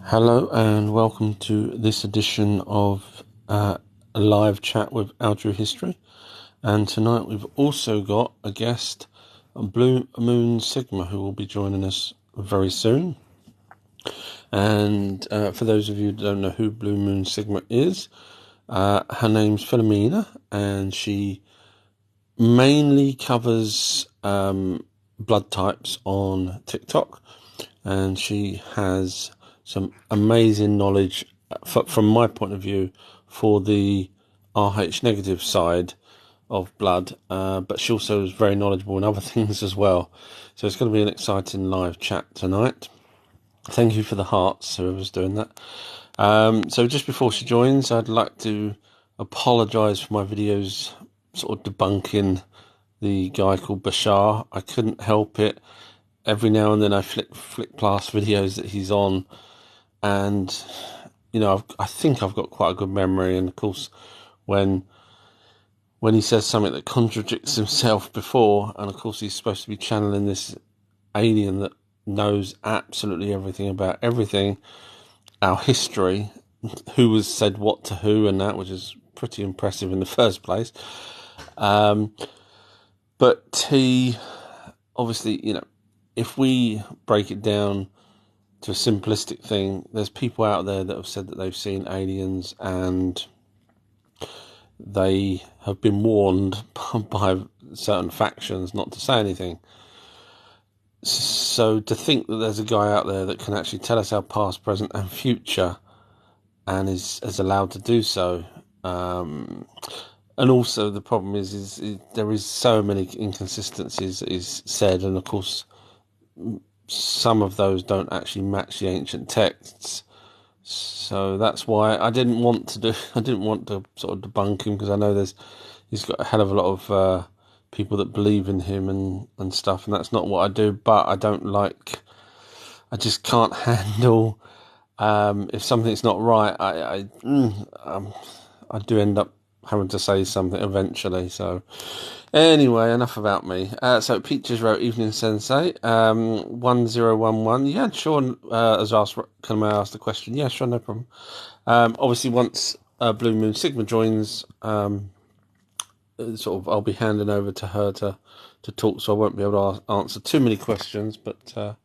Hello and welcome to this edition of a live chat with Algebra History. And tonight we've also got a guest, Blue Moon Sigma, who will be joining us very soon. And for those of you who don't know who Blue Moon Sigma is, her name's Philomena, and she mainly covers blood types on TikTok, and she has some amazing knowledge from my point of view for the RH negative side of blood, but she also is very knowledgeable in other things as well. So it's going to be an exciting live chat tonight. Thank you for the hearts, whoever's doing that. So just before she joins, I'd like to apologise for my videos sort of debunking the guy called Bashar. I couldn't help it. Every now and then I flick past videos that he's on, and you know, I think I've got quite a good memory. And of course, when he says something that contradicts himself before, and of course he's supposed to be channeling this alien that knows absolutely everything about everything, our history, who was said what to who, and that, which is pretty impressive in the first place. But he obviously, you know, if we break it down to a simplistic thing, there's people out there that have said that they've seen aliens and they have been warned by certain factions not to say anything. So to think that there's a guy out there that can actually tell us our past, present and future, and is allowed to do so, and also the problem is there is so many inconsistencies that is said, and of course some of those don't actually match the ancient texts. So that's why I didn't want to sort of debunk him, because I know he's got a hell of a lot of people that believe in him and stuff, and that's not what I do. But I just can't handle if something's not right. I do end up having to say something eventually. So anyway, enough about me. So Peaches wrote, "Evening Sensei, 1011. Yeah, Sean has asked, can I ask the question? Yeah, sure, no problem. Obviously, once Blue Moon Sigma joins, sort of, I'll be handing over to her to talk, so I won't be able to answer too many questions. But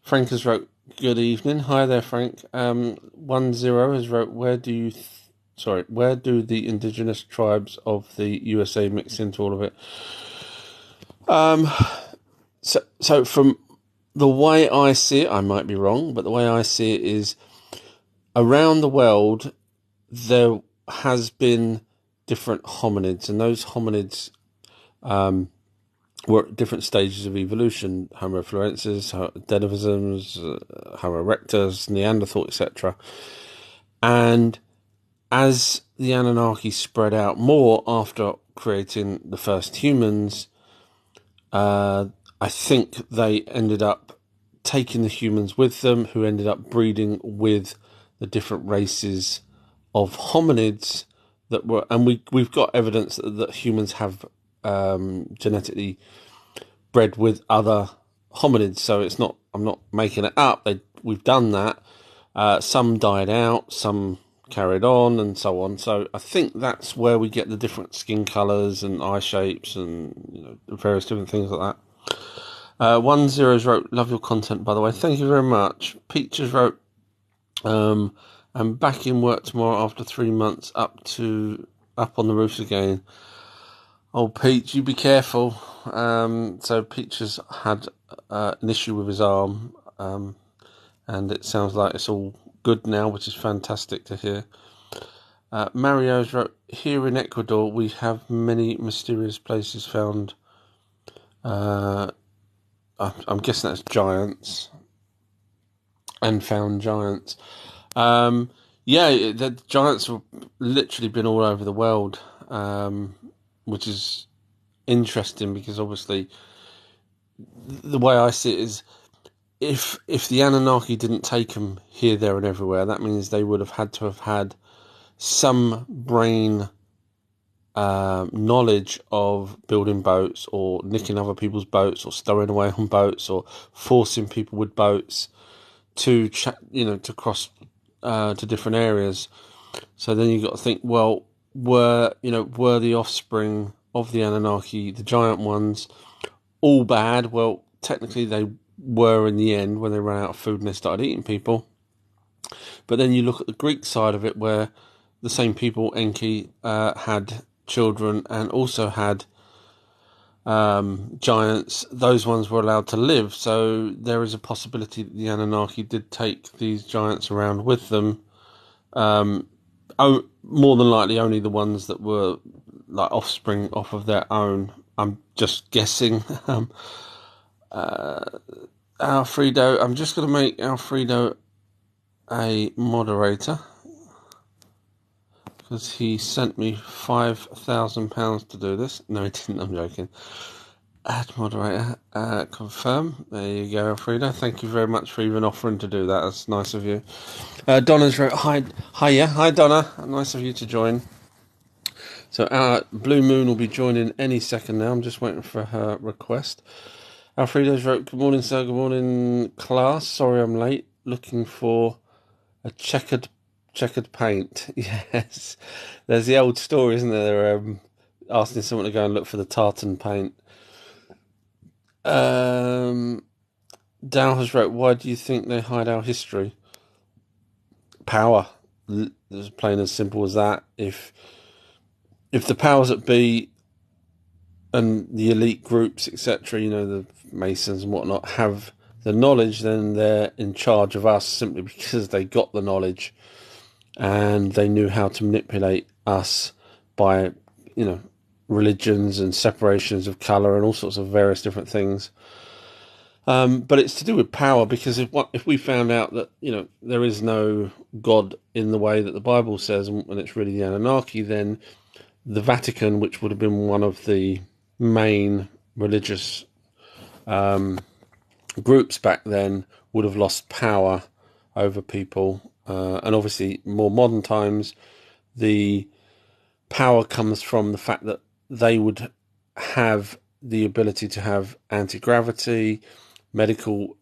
Frank has wrote, good evening. Hi there, Frank. 10 has wrote, where do the indigenous tribes of the USA mix into all of it? So from the way I see it, I might be wrong, but the way I see it is, around the world there has been different hominids, and those hominids were at different stages of evolution: Homo florensis, Denivisms, Homo erectus, Neanderthal, etc. And as the Anunnaki spread out more after creating the first humans, I think they ended up taking the humans with them, who ended up breeding with the different races of hominids that were, and we've got evidence that humans have genetically bred with other hominids. So I'm not making it up. We've done that. Some died out, some carried on, and so on. So I think that's where we get the different skin colours and eye shapes and various different things like that. 10 wrote, love your content, by the way. Thank you very much. Peaches wrote, I'm back in work tomorrow after 3 months, up on the roofs again. Oh, Peach, you be careful. So Peach has had an issue with his arm, and it sounds like it's all good now, which is fantastic to hear. Mario's wrote, here in Ecuador we have many mysterious places found. I'm guessing that's giants, and found giants. Yeah, the giants have literally been all over the world, which is interesting, because obviously the way I see it is, if the Anunnaki didn't take them here, there and everywhere, that means they would have had some brain knowledge of building boats, or nicking other people's boats, or stowing away on boats, or forcing people with boats to to cross to different areas. So then you've got to think, well, were the offspring of the Anunnaki, the giant ones, all bad? Well, technically they were in the end when they ran out of food and they started eating people. But then you look at the Greek side of it, where the same people, Enki, had children and also had giants. Those ones were allowed to live. So there is a possibility that the Anunnaki did take these giants around with them. More than likely only the ones that were like offspring off of their own. I'm just guessing. Alfredo, I'm just going to make Alfredo a moderator because he sent me £5,000 to do this. No, he didn't. I'm joking. Add moderator, confirm. There you go, Alfredo. Thank you very much for even offering to do that. That's nice of you. Donna's wrote, hi Donna. Nice of you to join. So our Blue Moon will be joining any second now. I'm just waiting for her request. Alfredo's wrote, good morning, sir. Good morning, class. Sorry I'm late. Looking for a checkered paint. Yes. There's the old story, isn't there? They're asking someone to go and look for the tartan paint. Dal has wrote, why do you think they hide our history? Power. It's plain as simple as that. If the powers that be and the elite groups, etc., the Masons and whatnot, have the knowledge, then they're in charge of us simply because they got the knowledge and they knew how to manipulate us by, religions and separations of colour and all sorts of various different things. But it's to do with power, because if we found out that, there is no God in the way that the Bible says, and it's really the Anunnaki, then the Vatican, which would have been one of the main religious groups back then, would have lost power over people. And obviously, more modern times, the power comes from the fact that they would have the ability to have anti-gravity, medical,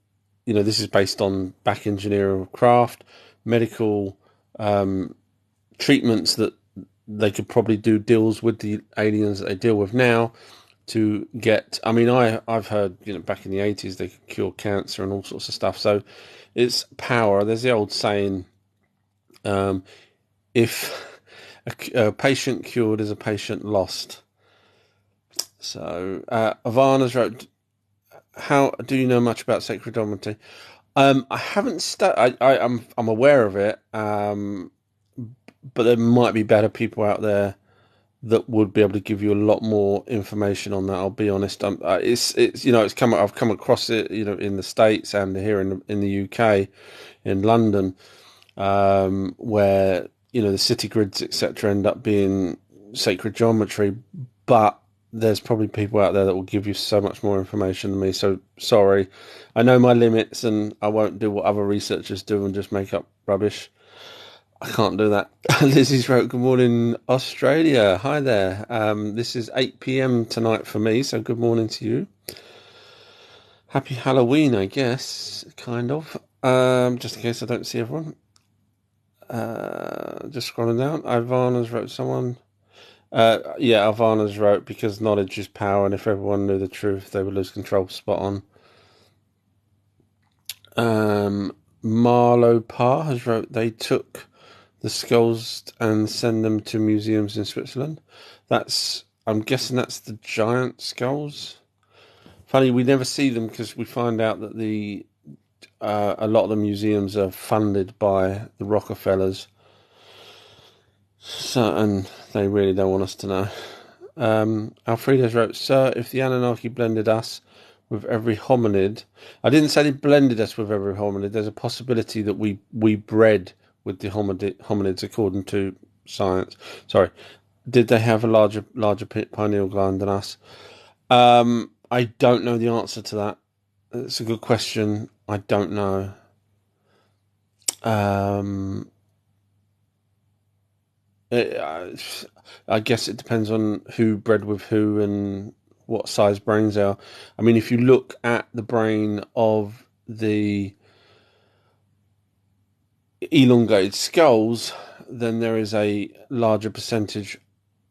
this is based on back engineering of craft, medical treatments that they could probably do deals with the aliens that they deal with now to get, I've heard, back in the 80s they could cure cancer and all sorts of stuff. So it's power. There's the old saying, if a patient cured is a patient lost. So Ivana's wrote, how do you know much about sacred geometry? I haven't I'm aware of it, but there might be better people out there that would be able to give you a lot more information on that. I'll be honest. I've come across it, in the States and here in the UK, in London, where the city grids, etc., end up being sacred geometry, but there's probably people out there that will give you so much more information than me. So sorry, I know my limits, and I won't do what other researchers do and just make up rubbish. I can't do that. Lizzie's wrote, good morning, Australia. Hi there. This is 8 p.m. tonight for me, so good morning to you. Happy Halloween, I guess, kind of. Just in case I don't see everyone. Just scrolling down. Ivana's wrote someone. Ivana's wrote, because knowledge is power, and if everyone knew the truth, they would lose control. Spot on. Marlo Parr has wrote, they took the skulls and send them to museums in Switzerland. I'm guessing that's the giant skulls. Funny, we never see them because we find out that a lot of the museums are funded by the Rockefellers. So, and they really don't want us to know. Alfredo's wrote, sir, if the Anunnaki blended us with every hominid, I didn't say they blended us with every hominid. There's a possibility that we bred with the hominids according to science. Sorry, did they have a larger pineal gland than us? I don't know the answer to that. It's a good question. I don't know. I guess it depends on who bred with who and what size brains are. If you look at the brain of the elongated skulls, then there is a larger percentage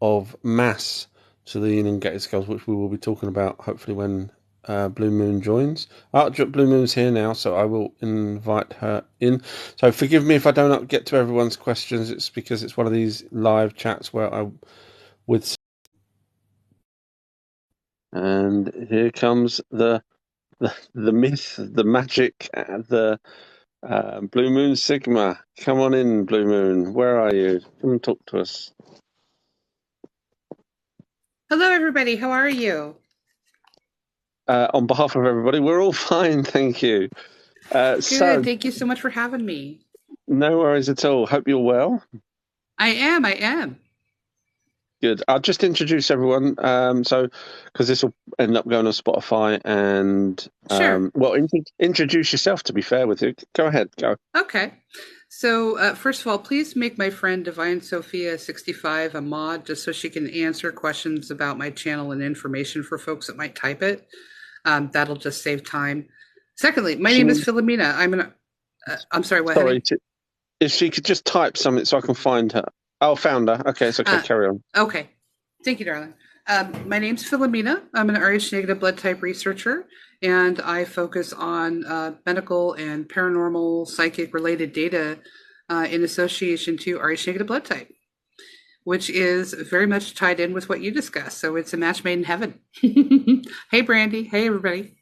of mass to the elongated skulls, which we will be talking about hopefully when Blue Moon joins. Blue Moon's here now, so I will invite her in. So forgive me if I don't get to everyone's questions. It's because it's one of these live chats where I with. And here comes the myth, the magic, the Blue Moon Sigma. Come on in, Blue Moon. Where are you? Come and talk to us. Hello, everybody. How are you? On behalf of everybody, we're all fine, thank you. Good. Thank you so much for having me. No worries at all. Hope you're well. I am. Good. I'll just introduce everyone. Because this will end up going on Spotify, and Sure. introduce yourself. To be fair with you, go ahead. Go. Okay. So, first of all, please make my friend Divine Sophia 65 a mod just so she can answer questions about my channel and information for folks that might type it. That'll just save time. Secondly, my name is Philomena. I'm sorry, what? Sorry, if she could just type something so I can find her. Oh, found her. Okay, it's okay. Carry on. Okay. Thank you, darling. My name's Philomena. I'm an RH negative blood type researcher, and I focus on medical and paranormal psychic related data in association to RH negative blood type, which is very much tied in with what you discussed. So it's a match made in heaven. Hey, Brandy. Hey, everybody.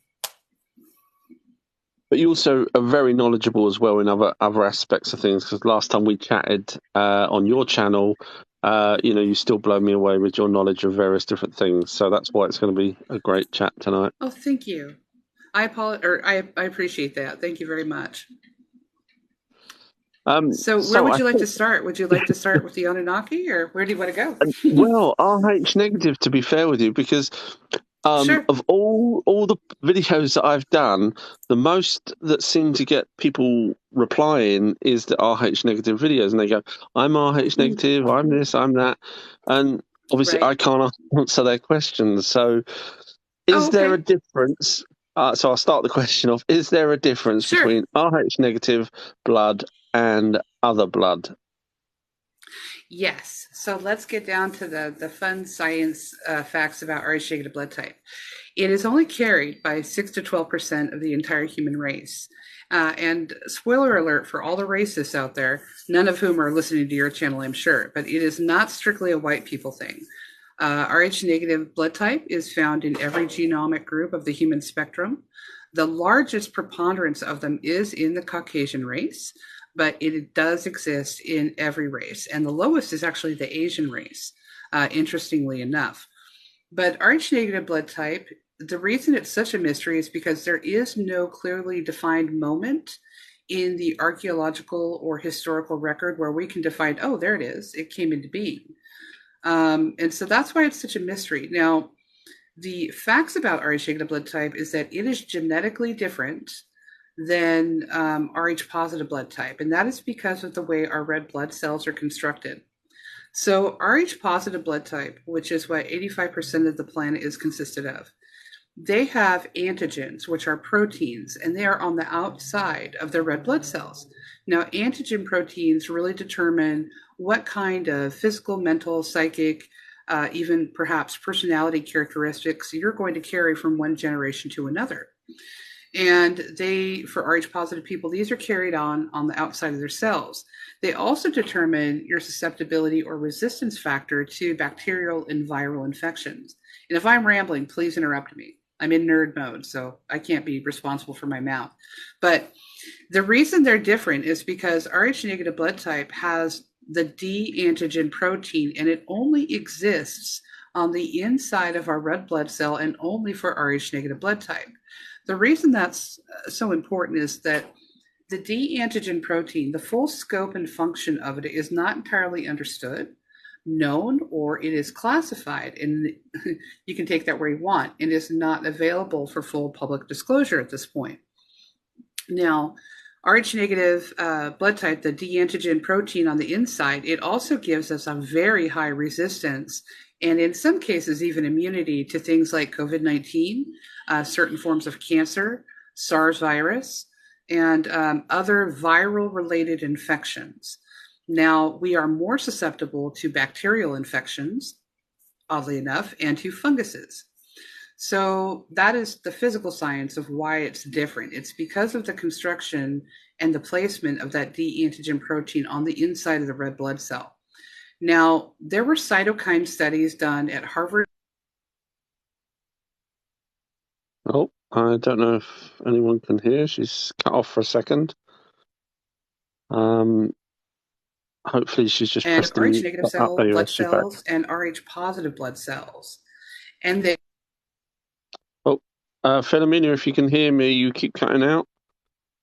But you also are very knowledgeable as well in other aspects of things. Because last time we chatted on your channel, you still blow me away with your knowledge of various different things. So that's why it's going to be a great chat tonight. Oh, thank you. I appreciate that. Thank you very much. So where would you like to start? Would you like to start with the Anunnaki, or where do you want to go? Well, RH negative, to be fair with you, because Sure. of all the videos that I've done, the most that seem to get people replying is the RH negative videos, and they go, "I'm RH negative, I'm this, I'm that," and obviously I can't answer their questions. So, is there a difference? So I'll start the question off: is there a difference between RH negative blood and other blood? Yes. So let's get down to the fun science facts about RH negative blood type. It is only carried by 6 to 12% of the entire human race. And spoiler alert for all the racists out there, none of whom are listening to your channel, I'm sure, but it is not strictly a white people thing. RH negative blood type is found in every genomic group of the human spectrum. The largest preponderance of them is in the Caucasian race, but it does exist in every race. And the lowest is actually the Asian race, interestingly enough. But RH negative blood type, the reason it's such a mystery is because there is no clearly defined moment in the archaeological or historical record where we can define, oh, there it is, it came into being. And so that's why it's such a mystery. Now, the facts about RH negative blood type is that it is genetically different than Rh positive blood type, and that is because of the way our red blood cells are constructed. So Rh positive blood type, which is what 85% of the planet is consisted of, they have antigens, which are proteins, and they are on the outside of their red blood cells. Now, antigen proteins really determine what kind of physical, mental, psychic, even perhaps personality characteristics you're going to carry from one generation to another. And they, for Rh positive people, these are carried on the outside of their cells. They also determine your susceptibility or resistance factor to bacterial and viral infections. And if I'm rambling, please interrupt me. I'm in nerd mode, so I can't be responsible for my mouth. But the reason they're different is because Rh negative blood type has the D antigen protein, and it only exists on the inside of our red blood cell and only for Rh negative blood type. The reason that's so important is that the D antigen protein, the full scope and function of it is not entirely understood, known, or it is classified, and you can take that where you want. It is not available for full public disclosure at this point. Now, Rh negative blood type, the D antigen protein on the inside, it also gives us a very high resistance and in some cases even immunity to things like COVID-19, certain forms of cancer, SARS virus, and other viral related infections. Now, we are more susceptible to bacterial infections, oddly enough, and to funguses. So that is the physical science of why it's different. It's because of the construction and the placement of that D antigen protein on the inside of the red blood cell. Now, there were cytokine studies done at Harvard. Oh, I don't know if anyone can hear. She's cut off for a second. Hopefully she's just And pressed the Rh mute. negative There cell you are. blood She's back. cells and Rh positive blood cells. And they Oh, Philomena, if you can hear me, you keep cutting out.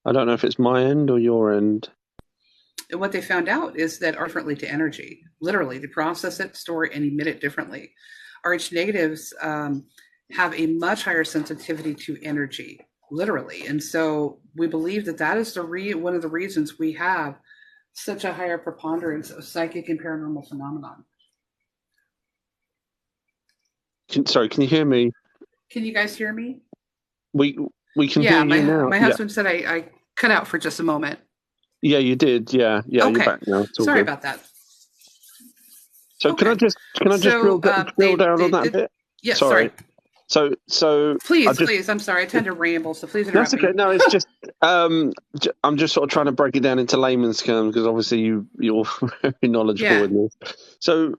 I don't know if it's my end or your end. what they found out is that are differently to energy. Literally, they process it, store it, and emit it differently. Rh negatives have a much higher sensitivity to energy, literally, and so we believe that that is one of the reasons we have such a higher preponderance of psychic and paranormal phenomenon. Sorry, can you hear me? Can you guys hear me? We can Yeah, hear you now. my Yeah, husband said I cut out for just a moment. yeah, you did. Yeah, you're Okay, back now. It's all sorry good. about that. So Okay, can I just so drill down they on that a did. bit? Yeah, Sorry. sorry. So I Please, just please. I'm sorry. I tend to ramble, so please that's interrupt okay. me. No, it's just I'm just sort of trying to break it down into layman's terms because obviously you're very knowledgeable Yeah. in this. So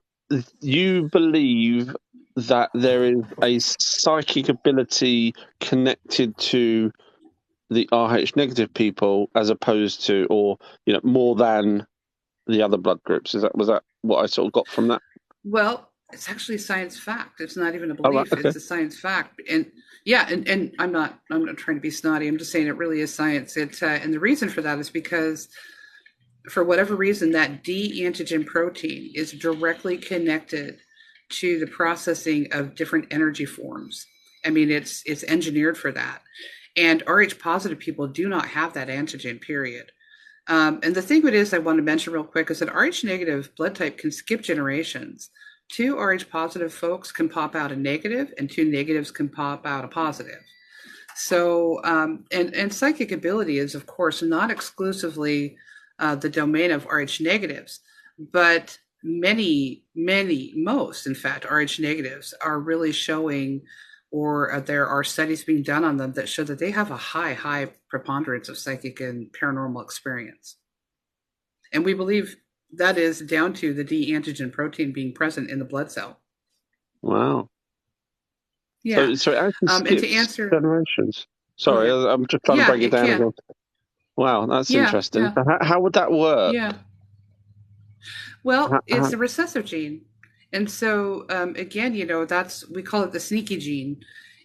you believe that there is a psychic ability connected to the RH negative people as opposed to, or more than the other blood groups. Was that what I sort of got from that? Well, it's actually science fact. It's not even a Oh, right, belief. okay. It's a science fact. And yeah, and I'm not trying to be snotty. I'm just saying it really is science. And the reason for that is because for whatever reason, that D antigen protein is directly connected to the processing of different energy forms. I mean, it's engineered for that. And Rh positive people do not have that antigen, period. And the thing it is I want to mention real quick is that Rh negative blood type can skip generations. Two Rh positive folks can pop out a negative, and two negatives can pop out a positive. So, and psychic ability is, of course, not exclusively the domain of Rh negatives, but most, in fact, Rh negatives are really showing, or there are studies being done on them that show that they have a high preponderance of psychic and paranormal experience. And we believe that is down to the D antigen protein being present in the blood cell. Wow. Yeah. So it actually And to skips answer, generations. oh, Sorry, yeah. I'm just trying to Yeah, break it it down can. again. Wow, that's Yeah, interesting. yeah, So how would that work? yeah. Well, How, it's a recessive gene. And so, again, we call it the sneaky gene.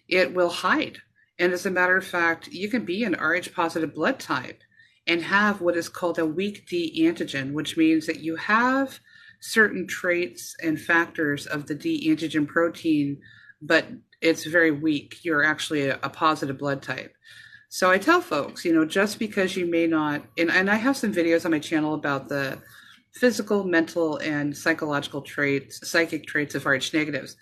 It will hide. And as a matter of fact, you can be an Rh positive blood type and have what is called a weak D antigen, which means that you have certain traits and factors of the D antigen protein, but it's very weak. You're actually a positive blood type. So I tell folks, just because you may not, and I have some videos on my channel about the physical, mental, and psychological traits, psychic traits of Rh negatives.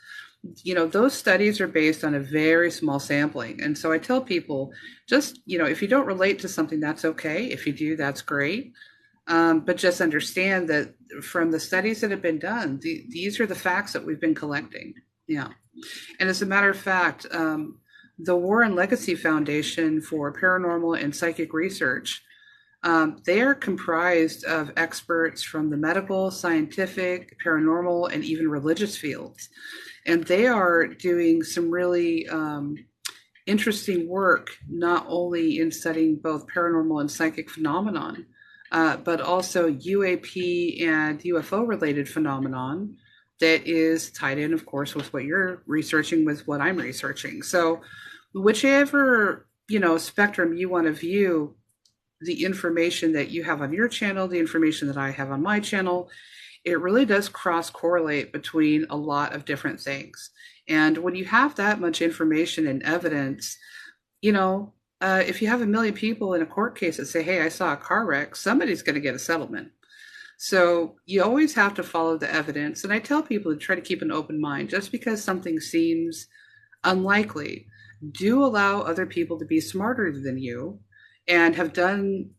Those studies are based on a very small sampling. And so I tell people just, if you don't relate to something, that's okay. If you do, that's great. But just understand that from the studies that have been done, these are the facts that we've been collecting. Yeah. And as a matter of fact, the Warren Legacy Foundation for Paranormal and Psychic Research, they are comprised of experts from the medical, scientific, paranormal, and even religious fields. And they are doing some really interesting work, not only in studying both paranormal and psychic phenomenon, but also UAP and UFO related phenomenon that is tied in, of course, with what you're researching, with what I'm researching. So, whichever spectrum you want to view the information that you have on your channel, the information that I have on my channel, it really does cross correlate between a lot of different things. And when you have that much information and evidence, if you have a million people in a court case that say, hey, I saw a car wreck, somebody's going to get a settlement. So you always have to follow the evidence. And I tell people to try to keep an open mind. Just because something seems unlikely, do allow other people to be smarter than you and have done,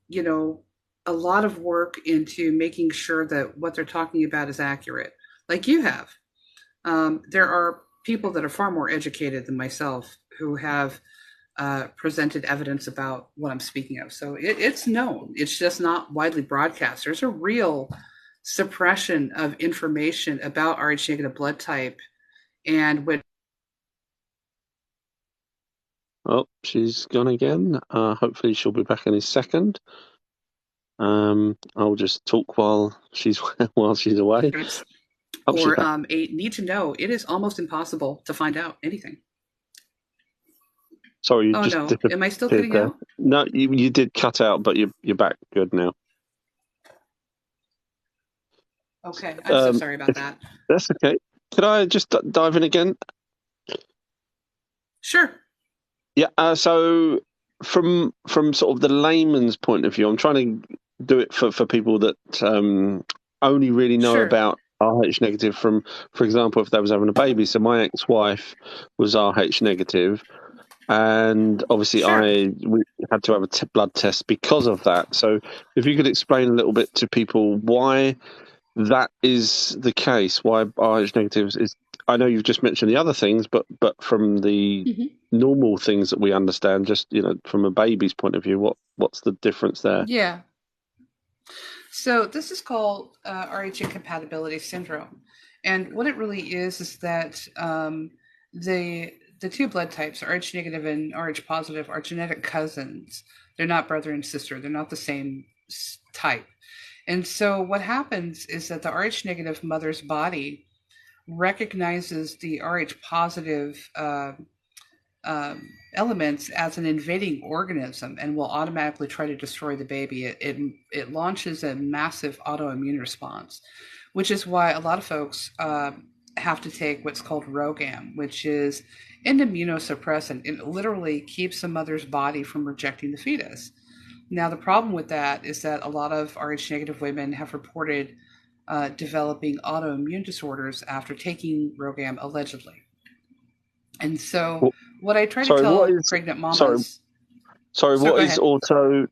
a lot of work into making sure that what they're talking about is accurate, like you have. There are people that are far more educated than myself who have presented evidence about what I'm speaking of. So it's known. It's just not widely broadcast. There's a real suppression of information about Rh negative blood type, and when Oh, she's gone again. Hopefully she'll be back in a second. I'll just talk while she's while she's away. Oh, she's or back. a need to know, it is almost impossible to find out anything. Sorry, you Oh just no, am I still disappeared cutting there. out? No, you did cut out, but you're back good now. Okay, I'm so Um, sorry about if that. that's okay, could I just dive in again? Sure. Yeah. So from sort of the layman's point of view, I'm trying to do it for people that only really know Sure. about RH negative from, for example, if they was having a baby. So my ex-wife was RH negative, and obviously Sure. we had to have a blood test because of that. So if you could explain a little bit to people why that is the case, why RH negatives is. I know you've just mentioned the other things, but from the Hmm. normal things that we understand, just from a baby's point of view, what's the difference there? Yeah. So this is called Rh incompatibility syndrome, and what it really is that the two blood types, Rh negative and Rh positive, are genetic cousins. They're not brother and sister. They're not the same type. And so what happens is that the Rh negative mother's body recognizes the Rh positive elements as an invading organism and will automatically try to destroy the baby. It launches a massive autoimmune response, which is why a lot of folks have to take what's called Rogam, which is an immunosuppressant. It literally keeps the mother's body from rejecting the fetus. Now, the problem with that is that a lot of Rh negative women have reported developing autoimmune disorders after taking Rogam, allegedly. And so, Well, what I try to sorry, what tell is pregnant sorry mamas, sorry so what go is ahead. auto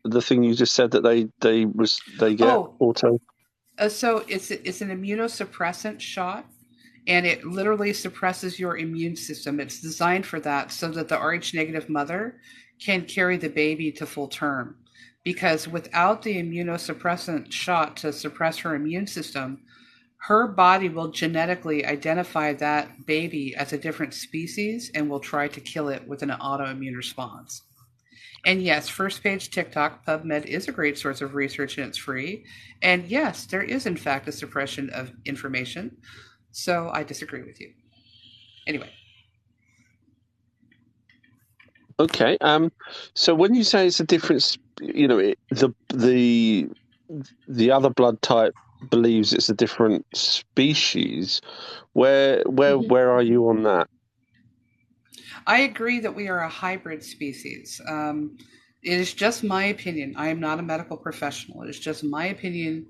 the thing you just said that they get Oh, auto? so it's an immunosuppressant shot, and it literally suppresses your immune system. It's designed for that so that the Rh negative mother can carry the baby to full term. Because without the immunosuppressant shot to suppress her immune system, her body will genetically identify that baby as a different species and will try to kill it with an autoimmune response. And yes, first page TikTok, PubMed is a great source of research and it's free. And yes, there is in fact a suppression of information. So I disagree with you. Anyway. Okay. So when you say it's a difference, the other blood type believes it's a different species. Where are you on that? I agree that we are a hybrid species. It is just my opinion. I am not a medical professional. It is just my opinion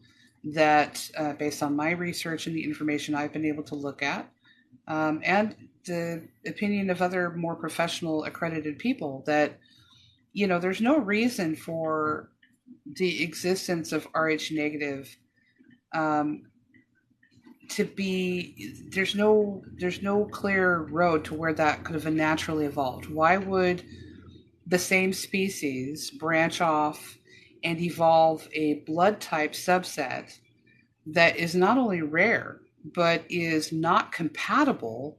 that, based on my research and the information I've been able to look at, and the opinion of other more professional accredited people, that there's no reason for the existence of Rh negative um, to be. There's no clear road to where that could have naturally evolved. Why would the same species branch off and evolve a blood type subset that is not only rare but is not compatible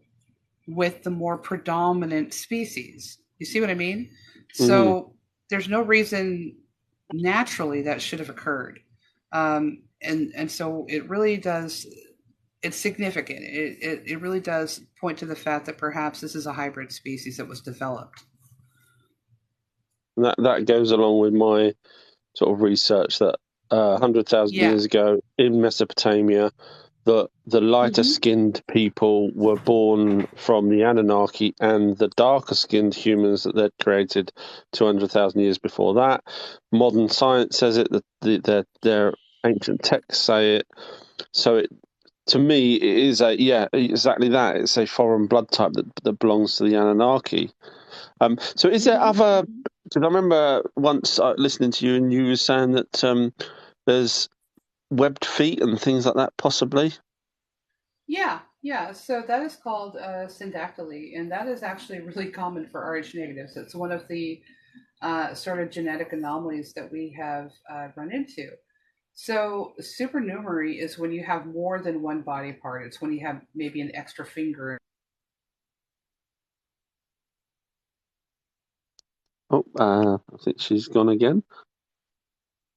with the more predominant species? You see what I mean? Hmm. So there's no reason naturally that should have occurred. And so it really does. It's significant. It really does point to the fact that perhaps this is a hybrid species that was developed. That goes along with my sort of research that 100,000 Yeah. years ago in Mesopotamia, the lighter Mm-hmm. skinned people were born from the Anunnaki and the darker skinned humans that they'd created 200,000 years before that. Modern science says it, that their ancient texts say it. So to me, it is exactly that. It's a foreign blood type that belongs to the Anunnaki. So is there other? Because I remember once listening to you, and you were saying that there's webbed feet and things like that, possibly. Yeah, yeah. So that is called syndactyly, and that is actually really common for Rh negatives. It's one of the sort of genetic anomalies that we have run into. So supernumerary is when you have more than one body part. It's when you have maybe an extra finger. Oh, I think she's gone again.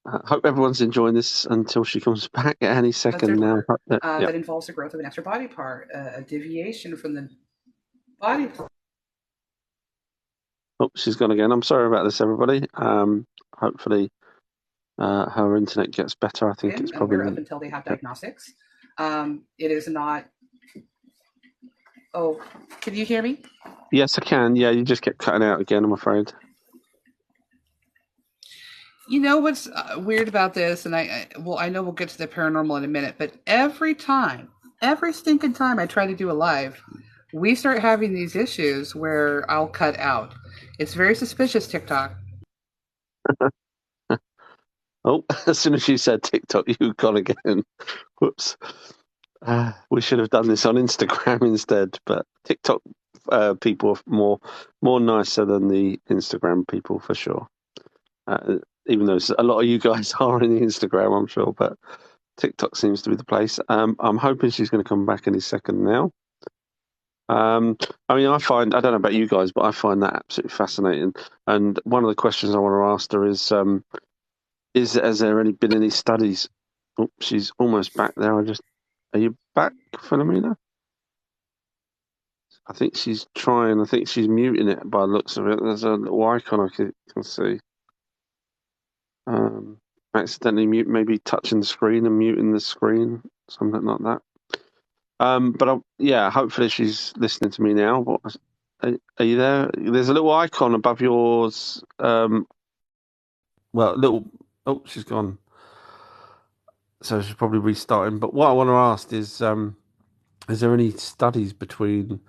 Hope everyone's enjoying this until she comes back at any second now. Yeah. That involves the growth of an extra body part, a deviation from the body part. Oh, she's gone again. I'm sorry about this, everybody. Hopefully, her internet gets better. I think it's And where up probably. until they have diagnostics, it is not. Oh, can you hear me? Yes, I can. Yeah, you just kept cutting out again, I'm afraid. You know what's weird about this, and I know we'll get to the paranormal in a minute, but every stinking time I try to do a live, we start having these issues where I'll cut out. It's very suspicious, TikTok. Oh, as soon as you said TikTok, you gone again. Whoops. We should have done this on Instagram instead, but TikTok people are more nicer than the Instagram people for sure. Even though a lot of you guys are in the Instagram, I'm sure, but TikTok seems to be the place. I'm hoping she's going to come back any second now. I mean, I don't know about you guys, but I find that absolutely fascinating. And one of the questions I want to ask her is has there really been any studies? Oh, she's almost back there. Are you back, Philomena? I think she's trying. I think she's muting it by the looks of it. There's a little icon I can see. Accidentally maybe touching the screen and muting the screen, something like that. Yeah, hopefully she's listening to me now. Are you there? There's a little icon above yours. Well, little. Oh, she's gone. So she's probably restarting. But what I want to ask is there any studies between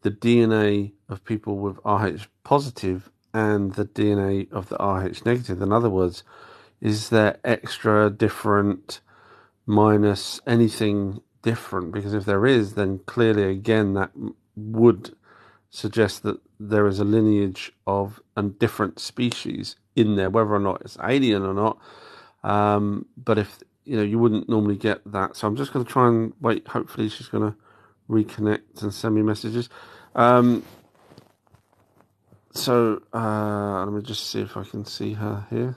the DNA of people with RH positive and the DNA of the RH negative? In other words, is there extra, different, minus, anything different? Because if there is, then clearly, again, that would suggest that there is a lineage of a different species in there, whether or not it's alien or not. But if you wouldn't normally get that. So I'm just going to try and wait. Hopefully, she's going to reconnect and send me messages. Let me just see if I can see her here.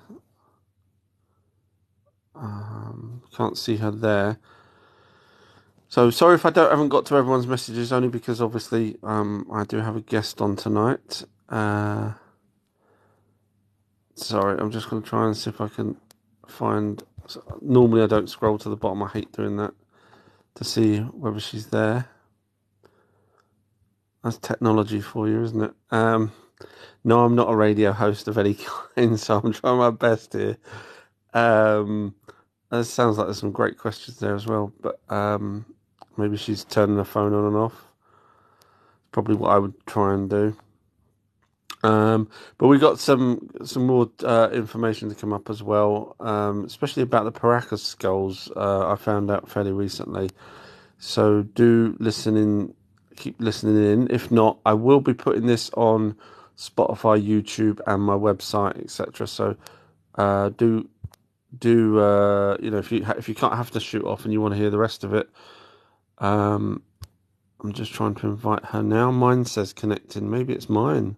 Can't see her there. So sorry if I haven't got to everyone's messages, only because obviously I do have a guest on tonight. Sorry, I'm just going to try and see if I can find. Normally I don't scroll to the bottom. I hate doing that to see whether she's there. That's technology for you, isn't it? No, I'm not a radio host of any kind, so I'm trying my best here. It sounds like there's some great questions there as well, but maybe she's turning her phone on and off. Probably what I would try and do. But we got some more information to come up as well, especially about the Paracas skulls. I found out fairly recently. So do listen in, keep listening in. If not, I will be putting this on Spotify, YouTube, and my website, etc. So if you can't have to shoot off and you want to hear the rest of it, I'm just trying to invite her now. Mine says connecting. Maybe it's mine.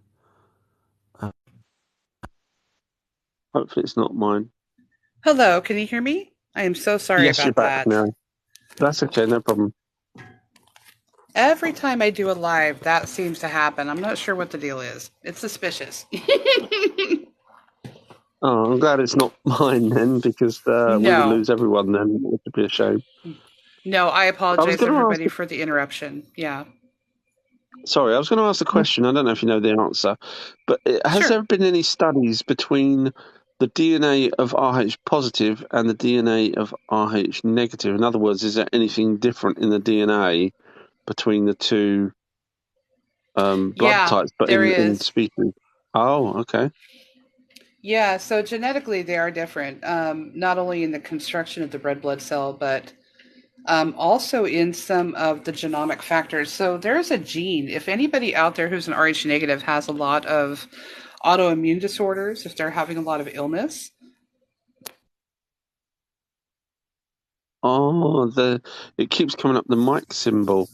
Hopefully it's not mine. Hello, can you hear me? I am so sorry Yes, you're about back that. now. That's okay, no problem. Every time I do a live, that seems to happen. I'm not sure what the deal is. It's suspicious. Oh, I'm glad it's not mine then, because we would No, lose everyone then. It would be a shame. no, I I was apologize, going to ask. everybody, for the interruption. Yeah. Sorry, I was going to ask the question. I don't know if you know the answer, but has Sure. there been any studies between the DNA of RH positive and the DNA of RH negative? In other words, is there anything different in the DNA between the two blood Yeah, types, but there in is. species. Oh, okay. Yeah, so genetically they are different, not only in the construction of the red blood cell, but also in some of the genomic factors. So there's a gene. If anybody out there who's an Rh negative has a lot of autoimmune disorders, if they're having a lot of illness. Oh, it keeps coming up the mic symbol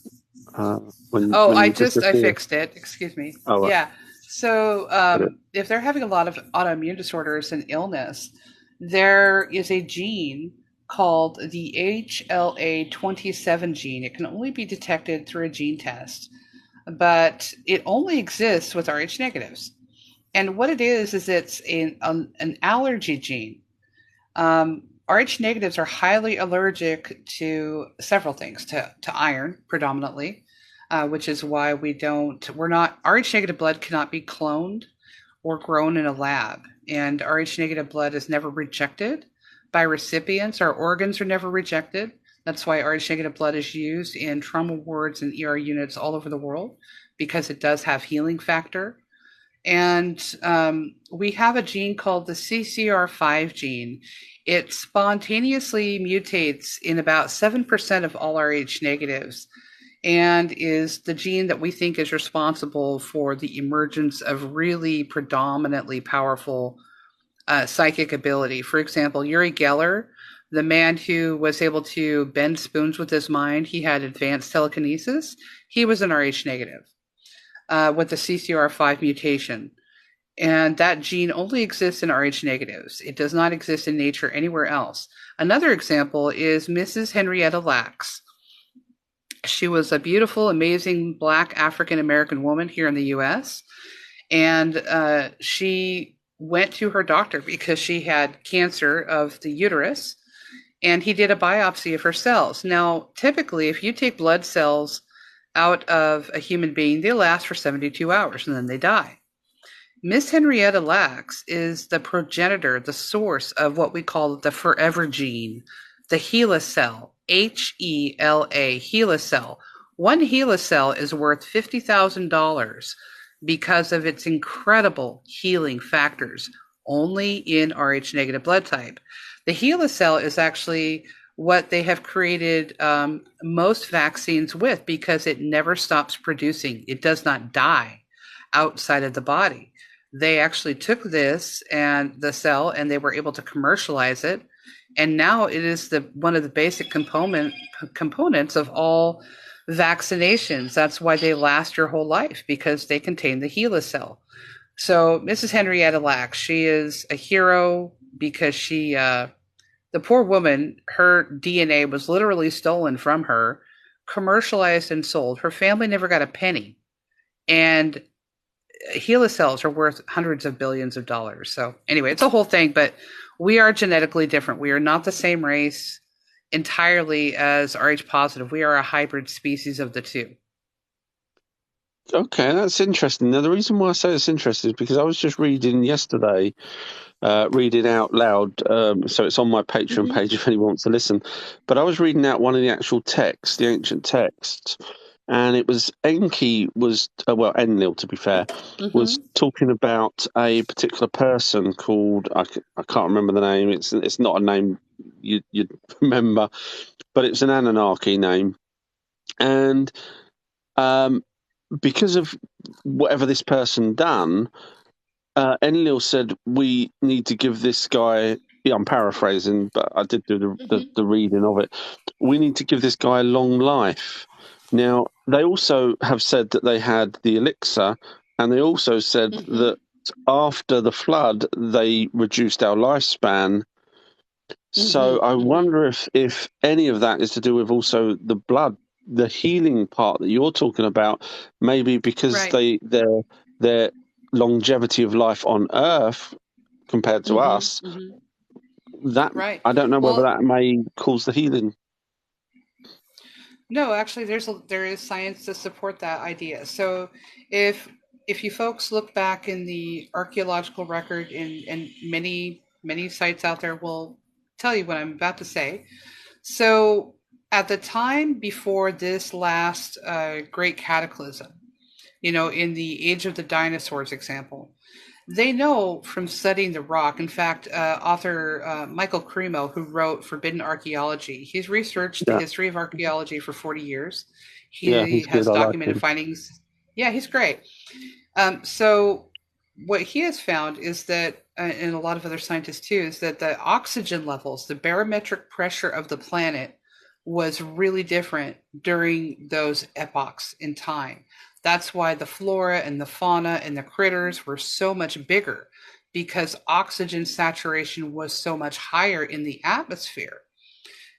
uh, Oh, when you I disappear. fixed it. Excuse me. Oh, right. Yeah. So Got it. if they're having a lot of autoimmune disorders and illness, there is a gene called the HLA-27 gene. It can only be detected through a gene test, but it only exists with Rh negatives. And what it is it's an allergy gene. Rh negatives are highly allergic to several things, to iron predominantly, which is why we're not, Rh negative blood cannot be cloned or grown in a lab. And Rh negative blood is never rejected by recipients. Our organs are never rejected. That's why Rh negative blood is used in trauma wards and ER units all over the world, because it does have healing factor. And we have a gene called the CCR5 gene. It spontaneously mutates in about 7% of all Rh negatives, and is the gene that we think is responsible for the emergence of really predominantly powerful psychic ability. For example, Uri Geller, the man who was able to bend spoons with his mind, he had advanced telekinesis. He was an Rh negative with the CCR5 mutation. And that gene only exists in Rh negatives. It does not exist in nature anywhere else. Another example is Mrs. Henrietta Lacks. She was a beautiful, amazing Black African American woman here in the US. And she went to her doctor because she had cancer of the uterus. And he did a biopsy of her cells. Now, typically, if you take blood cells out of a human being, they last for 72 hours and then they die. Miss Henrietta Lacks is the progenitor, the source of what we call the forever gene, the HeLa cell, HeLa, HeLa cell. One HeLa cell is worth $50,000 because of its incredible healing factors, only in Rh negative blood type. The HeLa cell is actually what they have created most vaccines with, because it never stops producing. It does not die outside of the body. They actually took this and the cell, and they were able to commercialize it, and now it is one of the basic components of all vaccinations. That's why they last your whole life, because they contain the HeLa cell. So Mrs. Henrietta Lacks, she is a hero because the poor woman, her DNA was literally stolen from her, commercialized and sold. Her family never got a penny, and HeLa cells are worth hundreds of billions of dollars. So anyway, it's a whole thing, but we are genetically different. We are not the same race entirely as Rh positive. We are a hybrid species of the two. Okay, that's interesting. Now, the reason why I say it's interesting is because I was just reading yesterday, reading out loud. So it's on my Patreon Mm-hmm. page if anyone wants to listen. But I was reading out one of the actual texts, the ancient texts, and it was Enki was Enlil, to be fair, was Mm-hmm. talking about a particular person called I can't remember the name. It's not a name you'd remember, but it's an Anunnaki name, and because of whatever this person done, Enlil said we need to give this guy. Yeah, I'm paraphrasing, but I did do Mm-hmm. the reading of it. We need to give this guy a long life. Now, they also have said that they had the elixir, and they also said Mm-hmm. that after the flood, they reduced our lifespan. So I Mm-hmm. Mm-hmm. wonder if any of that is to do with also the blood, the healing part that you're talking about. Maybe because Right. their longevity of life on Earth compared to us, Mm-hmm. Mm-hmm. that Right. I don't know whether Well, that may cause the healing. no, actually, there is science to support that idea. So, if if you folks look back in the archaeological record, and many sites out there will tell you what I'm about to say. So, at the time before this last great cataclysm, in the Age of the Dinosaurs example. They know from studying the rock. In fact, author Michael Cremo, who wrote Forbidden Archaeology, he's researched the Yeah, history of archaeology for 40 years. yeah, He he's good. has I like documented him. findings. Yeah, he's great. So what he has found is that, and a lot of other scientists too, is that the oxygen levels, the barometric pressure of the planet was really different during those epochs in time. That's why the flora and the fauna and the critters were so much bigger, because oxygen saturation was so much higher in the atmosphere.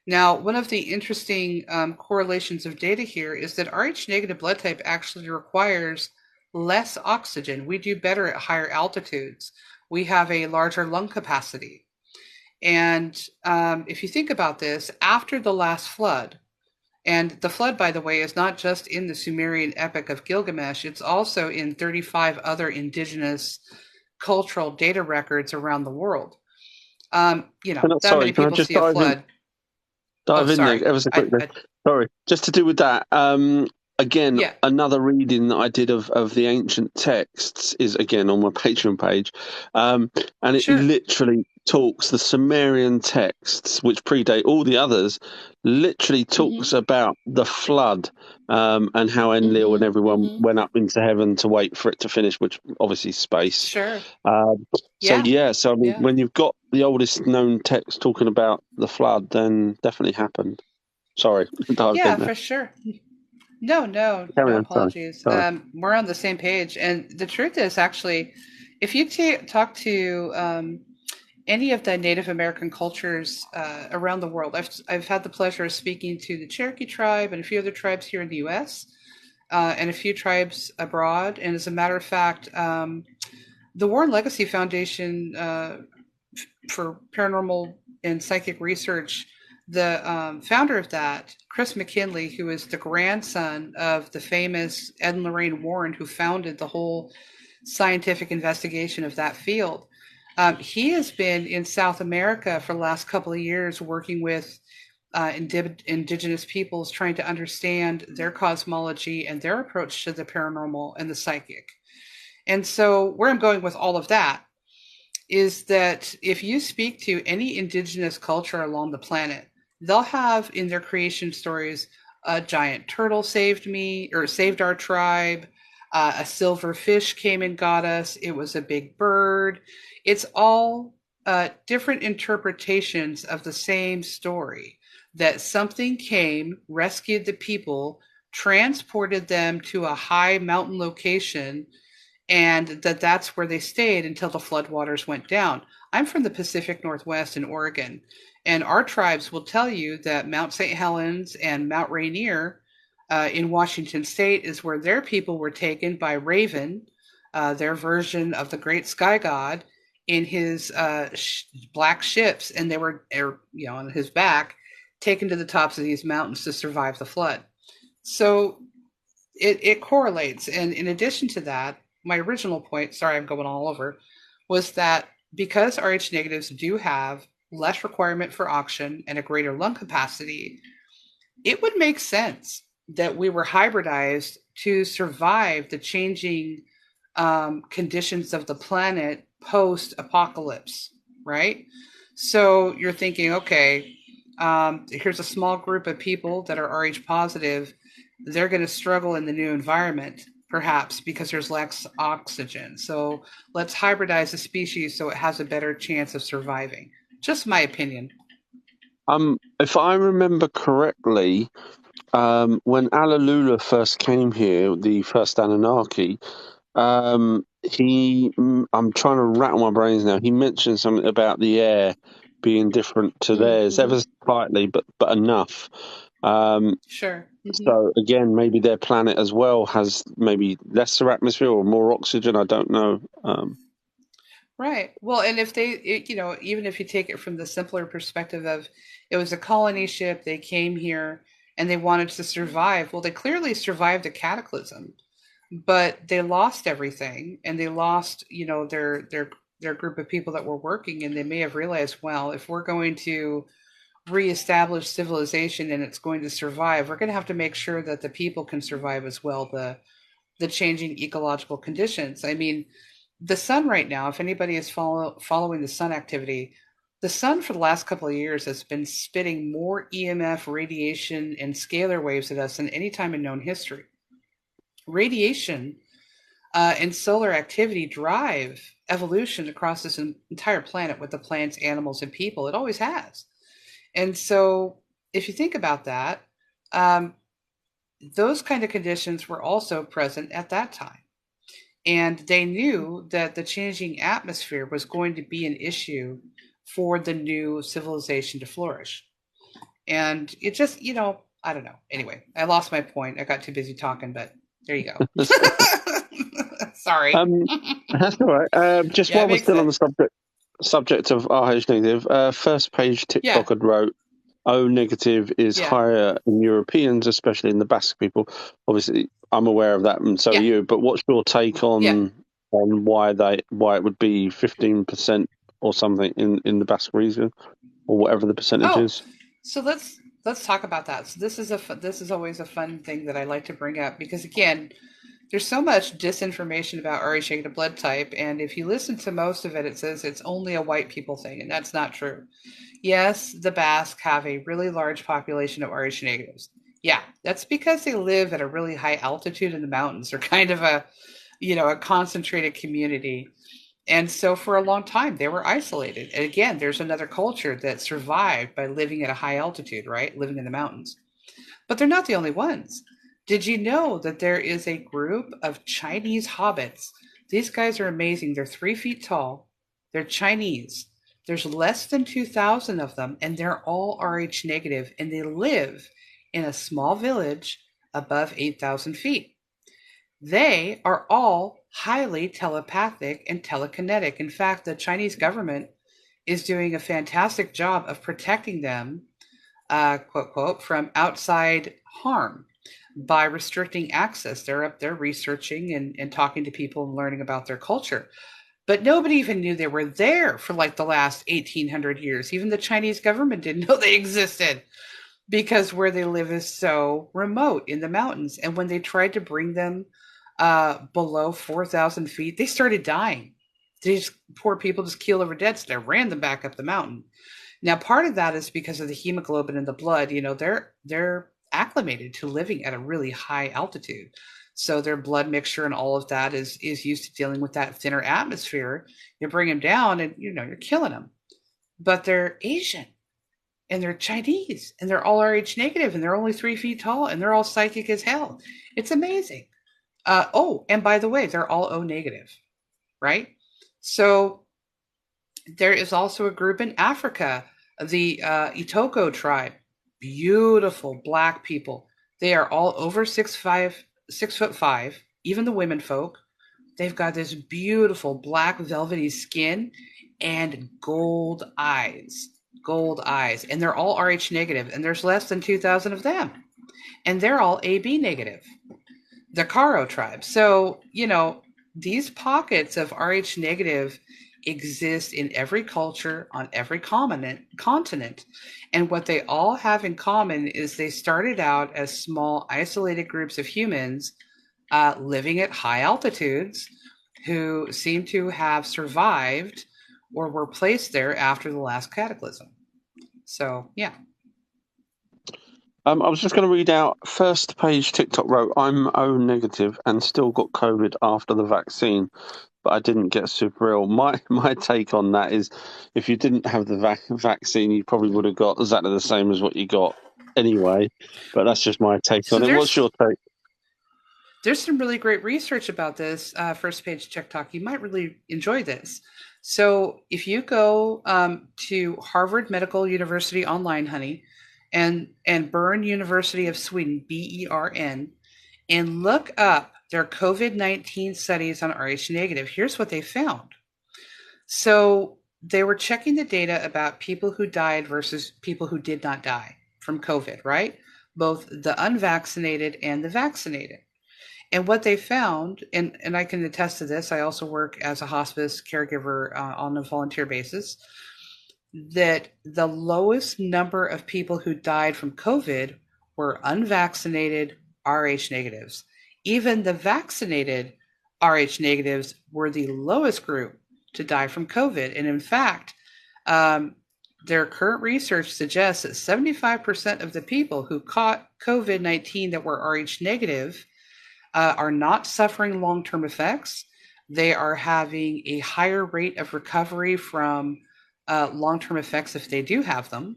Now, one of the interesting correlations of data here is that Rh negative blood type actually requires less oxygen. We do better at higher altitudes. We have a larger lung capacity. And if you think about this, after the last flood, and the flood, by the way, is not just in the Sumerian epic of Gilgamesh, it's also in 35 other indigenous cultural data records around the world. That many Can I people just see a flood. Oh, dive in there sorry. ever so quickly? I Sorry, just to do with that. Again, yeah, another reading that I did of the ancient texts is again on my Patreon page, and it sure. literally talks the Sumerian texts, which predate all the others, literally Mm-hmm. talks about the flood, and how Enlil and Mm-hmm. everyone Mm-hmm. went up into heaven to wait for it to finish, which obviously is space. Sure. Um, Yeah. so I mean, Yeah. when you've got the oldest known text talking about the flood, then definitely happened. Sorry, dived in Yeah, there. for sure. No, no, Carry no on. Sorry. apologies. Sorry. We're on the same page. And the truth is, actually, if you talk to any of the Native American cultures around the world, I've had the pleasure of speaking to the Cherokee tribe and a few other tribes here in the U.S. And a few tribes abroad. And as a matter of fact, the Warren Legacy Foundation for Paranormal and Psychic Research, the founder of that, Chris McKinley, who is the grandson of the famous Ed and Lorraine Warren, who founded the whole scientific investigation of that field. He has been in South America for the last couple of years working with indigenous peoples, trying to understand their cosmology and their approach to the paranormal and the psychic. And so, where I'm going with all of that is that if you speak to any indigenous culture along the planet, they'll have in their creation stories a giant turtle saved me or saved our tribe. A silver fish came and got us. It was a big bird. It's all different interpretations of the same story, that something came, rescued the people, transported them to a high mountain location, and that's where they stayed until the floodwaters went down. I'm from the Pacific Northwest in Oregon, and our tribes will tell you that Mount St. Helens and Mount Rainier in Washington State is where their people were taken by Raven, their version of the great sky god, in his black ships, and they were, on his back, taken to the tops of these mountains to survive the flood. So it correlates. And in addition to that, my original point, sorry, I'm going all over, was that because Rh negatives do have less requirement for oxygen and a greater lung capacity, it would make sense that we were hybridized to survive the changing conditions of the planet post apocalypse, right? So you're thinking, okay, here's a small group of people that are Rh positive. They're going to struggle in the new environment, perhaps because there's less oxygen. So let's hybridize the species so it has a better chance of surviving. Just my opinion. If I remember correctly, when Alalula first came here, the first Anunnaki, I'm trying to rattle my brains now. He mentioned something about the air being different to theirs, Mm-hmm. ever so slightly, but enough. Um, Sure. Mm-hmm. so again, maybe their planet as well has maybe lesser atmosphere or more oxygen. I don't know. Right. Well, and if even if you take it from the simpler perspective of it was a colony ship, they came here and they wanted to survive. Well, they clearly survived a cataclysm, but they lost everything and they lost, their group of people that were working, and they may have realized, well, if we're going to reestablish civilization and it's going to survive, we're going to have to make sure that the people can survive as well. the changing ecological conditions. I mean, the sun right now, if anybody is following the sun activity, the sun for the last couple of years has been spitting more EMF radiation and scalar waves at us than any time in known history. Radiation and solar activity drive evolution across this entire planet with the plants, animals, and people. It always has. And so, if you think about that, um, those kind of conditions were also present at that time. And they knew that the changing atmosphere was going to be an issue for the new civilization to flourish. And it just, I don't know. Anyway, I lost my point. I got too busy talking, but there you go. Sorry. That's all right. Just Yeah, while we're makes still on sense. the subject of RH negative, first page Yeah. TikTok had wrote, O negative is Yeah. higher in Europeans, especially in the Basque people. Obviously, I'm aware of that, and so are Yeah. you. But what's your take Yeah. on why it would be 15% or something in the Basque region, or whatever the percentage Oh, is? so let's talk about that. So this is always a fun thing that I like to bring up because again, there's so much disinformation about RH negative blood type, and if you listen to most of it, it says it's only a white people thing, and that's not true. Yes, the Basque have a really large population of RH negatives. Yeah, that's because they live at a really high altitude in the mountains. They're kind of a concentrated community. And so for a long time, they were isolated. And again, there's another culture that survived by living at a high altitude, right? Living in the mountains. But they're not the only ones. Did you know that there is a group of Chinese hobbits? These guys are amazing. They're 3 feet tall. They're Chinese. There's less than 2,000 of them, and they're all RH negative, and they live in a small village above 8,000 feet. They are all highly telepathic and telekinetic. In fact, the Chinese government is doing a fantastic job of protecting them, quote, quote, from outside harm by restricting access. They're up there researching and talking to people and learning about their culture. But nobody even knew they were there for like the last 1,800 years. Even the Chinese government didn't know they existed because where they live is so remote in the mountains. And when they tried to bring them below 4,000 feet, they started dying. These poor people just keel over dead, so they ran them back up the mountain. Now, part of that is because of the hemoglobin in the blood. They're acclimated to living at a really high altitude, so their blood mixture and all of that is used to dealing with that thinner atmosphere. You bring them down, and you're killing them. But they're Asian, and they're Chinese, and they're all RH negative, and they're only 3 feet tall, and they're all psychic as hell. It's amazing. Oh, and by the way, they're all O negative, right? So there is also a group in Africa, the Itoko tribe, beautiful black people. They are all over 6'5", even the women folk. They've got this beautiful black velvety skin and gold eyes, and they're all RH negative, and there's less than 2,000 of them, and they're all AB negative. The Karo tribe. So, these pockets of RH negative exist in every culture on every continent. And what they all have in common is they started out as small, isolated groups of humans living at high altitudes who seem to have survived or were placed there after the last cataclysm. So, yeah. I was just going to read out first page TikTok wrote, I'm O negative and still got COVID after the vaccine, but I didn't get super ill. My take on that is if you didn't have the vaccine, you probably would have got exactly the same as what you got anyway. But that's just my take So on it. What's your take? There's some really great research about this. First page TikTok. You might really enjoy this. So if you go to Harvard Medical University online, honey, and Bern University of Sweden, BERN, and look up their COVID-19 studies on RH negative, here's what they found. So they were checking the data about people who died versus people who did not die from COVID, right? Both the unvaccinated and the vaccinated. And what they found, and I can attest to this, I also work as a hospice caregiver on a volunteer basis, that the lowest number of people who died from COVID were unvaccinated RH negatives. even the vaccinated RH negatives were the lowest group to die from COVID. And in fact, their current research suggests that 75% of the people who caught COVID-19 that were RH negative are not suffering long-term effects. They are having a higher rate of recovery from long-term effects if they do have them.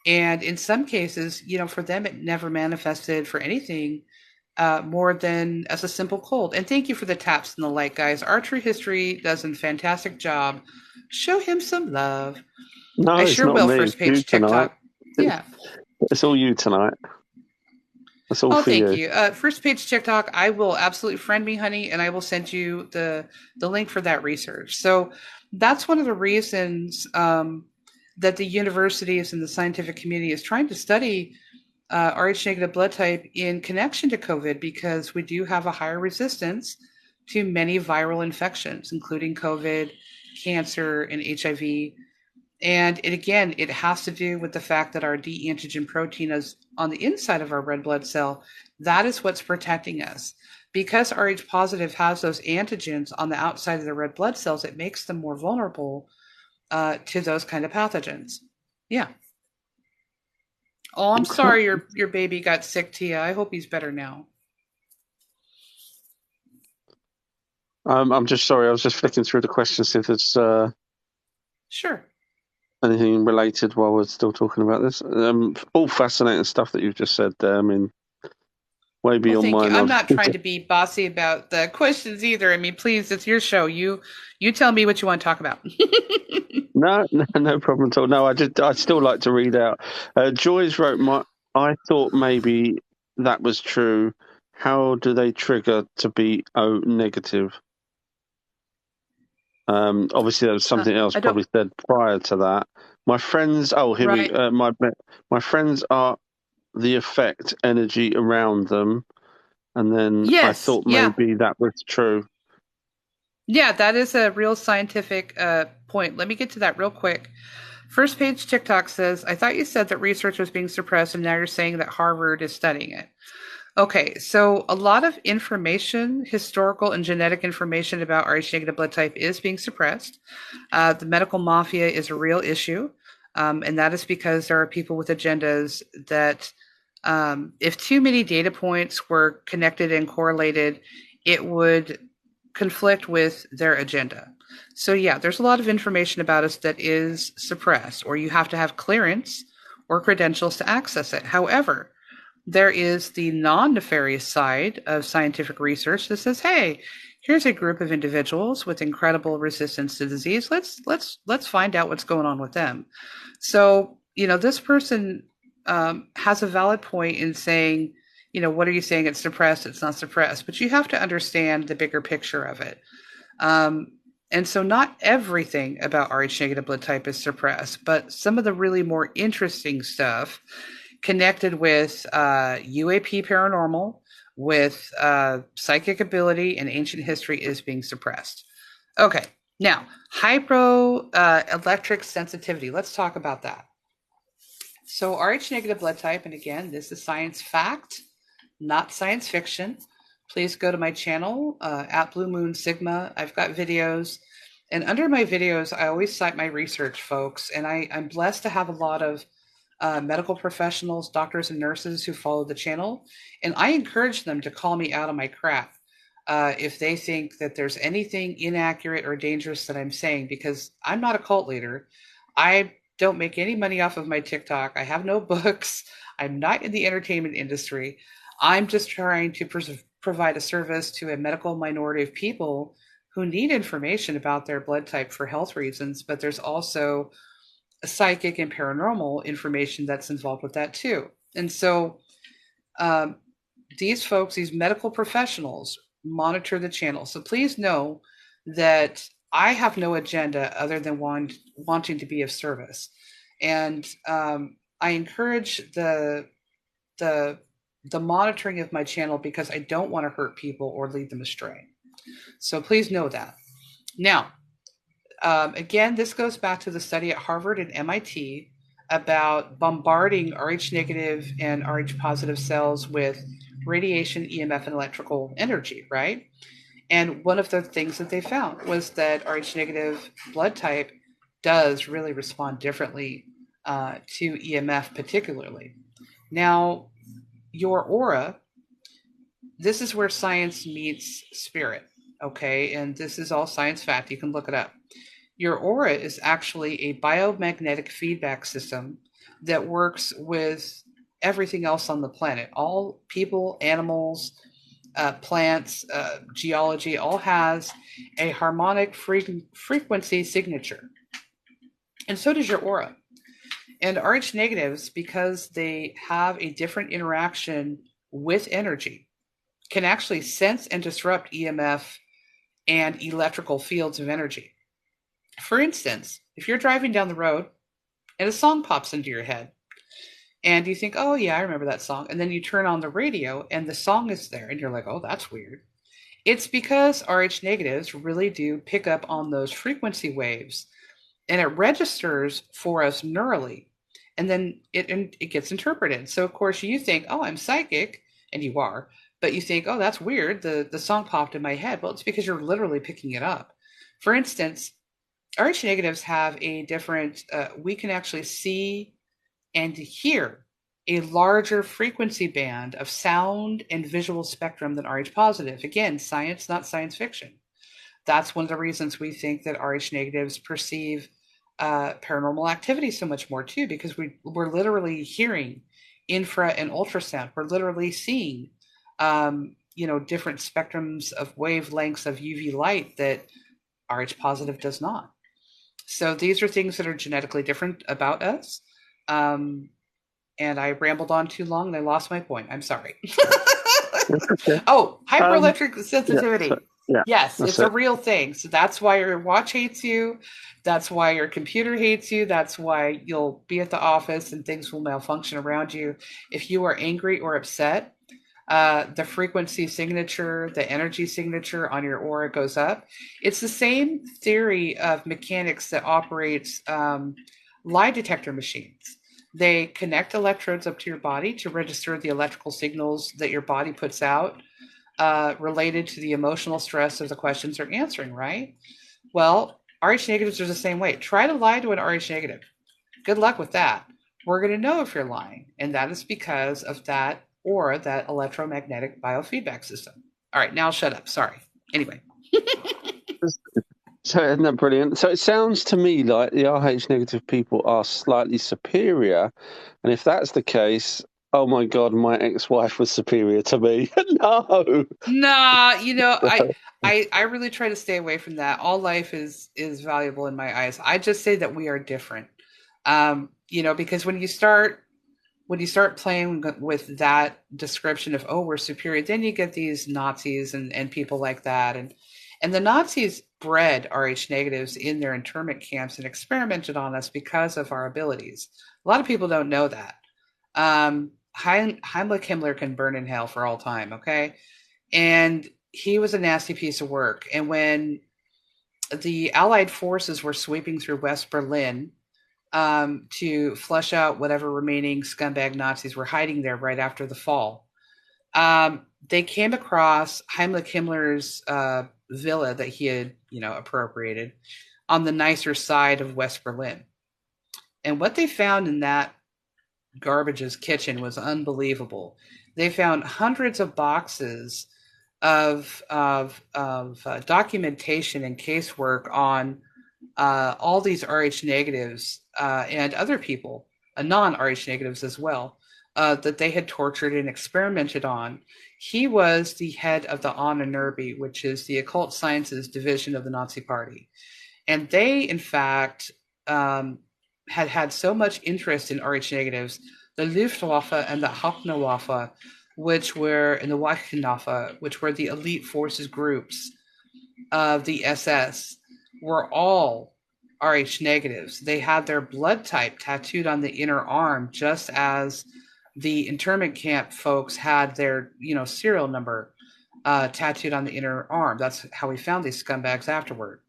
And in some cases, for them, it never manifested for anything more than as a simple cold. And thank you for the taps and the like, guys. Archery History does a fantastic job. Show him some love. No, I it's sure not will. me. First It's you page tonight. TikTok. Yeah. It's all you tonight. That's all for Thank you. you. First page TikTok. I will absolutely friend me, honey, and I will send you the link for that research. So that's one of the reasons that the universities and the scientific community is trying to study Rh negative blood type in connection to COVID, because we do have a higher resistance to many viral infections, including COVID, cancer, and HIV. And it has to do with the fact that our D antigen protein is on the inside of our red blood cell. That is what's protecting us. Because Rh positive has those antigens on the outside of the red blood cells, it makes them more vulnerable to those kind of pathogens. Yeah. Oh, I'm sorry your baby got sick, Tia. I hope he's better now. I'm just sorry. I was just flicking through the questions, see if there's Sure. anything related while we're still talking about this. All fascinating stuff that you've just said there. I mean, way beyond Thank my you. I'm knowledge. not trying to be bossy about the questions either. I mean, please, it's your show. You tell me what you want to talk about. No problem at all. No, I'd still like to read out. Joyce wrote, I thought maybe that was true. How do they trigger to be O negative? Obviously there was something else probably said prior to that. My friends, my friends are the effect energy around them. And then I thought maybe that was true. Yeah, that is a real scientific point. Let me get to that real quick. First page TikTok says, I thought you said that research was being suppressed, and now you're saying that Harvard is studying it. Okay, so a lot of information, historical and genetic information about Rh negative blood type is being suppressed. The medical mafia is a real issue, and that is because there are people with agendas that, if too many data points were connected and correlated, it would conflict with their agenda. So yeah, there's a lot of information about us that is suppressed, or you have to have clearance or credentials to access it. However, there is the non-nefarious side of scientific research that says, hey, here's a group of individuals with incredible resistance to disease. Let's find out what's going on with them. So, this person has a valid point in saying, what are you saying? It's suppressed. It's not suppressed. But you have to understand the bigger picture of it. And so not everything about Rh negative blood type is suppressed, but some of the really more interesting stuff connected with UAP paranormal, with psychic ability and ancient history is being suppressed. Okay, now, hypoelectric sensitivity. Let's talk about that. So Rh negative blood type, and again, this is science fact, not science fiction. Please go to my channel, at Blue Moon Sigma. I've got videos. And under my videos, I always cite my research, folks. And I'm blessed to have a lot of medical professionals, doctors and nurses who follow the channel. And I encourage them to call me out on my crap if they think that there's anything inaccurate or dangerous that I'm saying, because I'm not a cult leader. I don't make any money off of my TikTok. I have no books. I'm not in the entertainment industry. I'm just trying to provide a service to a medical minority of people who need information about their blood type for health reasons, but there's also psychic and paranormal information that's involved with that too. And so these folks, these medical professionals, monitor the channel. So please know that I have no agenda other than wanting to be of service. And I encourage the monitoring of my channel because I don't want to hurt people or lead them astray. So please know that. Now, again, this goes back to the study at Harvard and MIT about bombarding Rh negative and Rh positive cells with radiation, EMF, and electrical energy, right? And one of the things that they found was that Rh negative blood type does really respond differently to EMF, particularly. Now, your aura, this is where science meets spirit, okay? And this is all science fact. You can look it up. Your aura is actually a biomagnetic feedback system that works with everything else on the planet. All people, animals, plants, geology, all has a harmonic frequency signature. And so does your aura. And Rh negatives, because they have a different interaction with energy, can actually sense and disrupt EMF and electrical fields of energy. For instance, if you're driving down the road and a song pops into your head, and you think, oh, yeah, I remember that song. And then you turn on the radio and the song is there, and you're like, oh, that's weird. It's because Rh negatives really do pick up on those frequency waves, and it registers for us neurally, and then it gets interpreted. So, of course, you think, oh, I'm psychic, and you are, but you think, oh, that's weird. The song popped in my head. Well, it's because you're literally picking it up. For instance, Rh negatives have a different, we can actually see and hear a larger frequency band of sound and visual spectrum than Rh positive. Again, science, not science fiction. That's one of the reasons we think that Rh negatives perceive paranormal activity so much more too, because we're literally hearing infra and ultrasound. We're literally seeing, different spectrums of wavelengths of UV light that Rh positive does not. So these are things that are genetically different about us. And I rambled on too long and I lost my point. I'm sorry. Oh, hyperelectric sensitivity. Yes, it's a real thing. So that's why your watch hates you. That's why your computer hates you. That's why you'll be at the office and things will malfunction around you. If you are angry or upset, the frequency signature, the energy signature on your aura goes up. It's the same theory of mechanics that operates lie detector machines. They connect electrodes up to your body to register the electrical signals that your body puts out related to the emotional stress of the questions they're answering, right? Well, Rh negatives are the same way. Try to lie to an Rh negative. Good luck with that. We're going to know if you're lying, and that is because of that aura, that electromagnetic biofeedback system. All right, now I'll shut up. Sorry. Anyway. So isn't that brilliant? So it sounds to me like the Rh negative people are slightly superior, and if that's the case, oh my God, my ex-wife was superior to me. No. Nah, I really try to stay away from that. All life is valuable in my eyes. I just say that we are different. Because when you start playing with that description of, oh, we're superior, then you get these Nazis and people like that. And the Nazis bred Rh negatives in their internment camps and experimented on us because of our abilities. A lot of people don't know that. Heimlich Himmler can burn in hell for all time, okay? And he was a nasty piece of work. And when the Allied forces were sweeping through West Berlin to flush out whatever remaining scumbag Nazis were hiding there right after the fall, they came across Heimlich Himmler's villa that he had, appropriated on the nicer side of West Berlin. And what they found in that garbage's kitchen was unbelievable. They found hundreds of boxes of documentation and casework on all these Rh negatives and other people, non-Rh negatives as well, that they had tortured and experimented on. He was the head of the Ahnenerbe, which is the occult sciences division of the Nazi Party. And they, in fact, had so much interest in Rh negatives, the Luftwaffe and the Hauptwaffe, which were in the Waffenwaffe, which were the elite forces groups of the SS, were all Rh negatives. They had their blood type tattooed on the inner arm, just as the internment camp folks had their, serial number tattooed on the inner arm. That's how we found these scumbags afterward.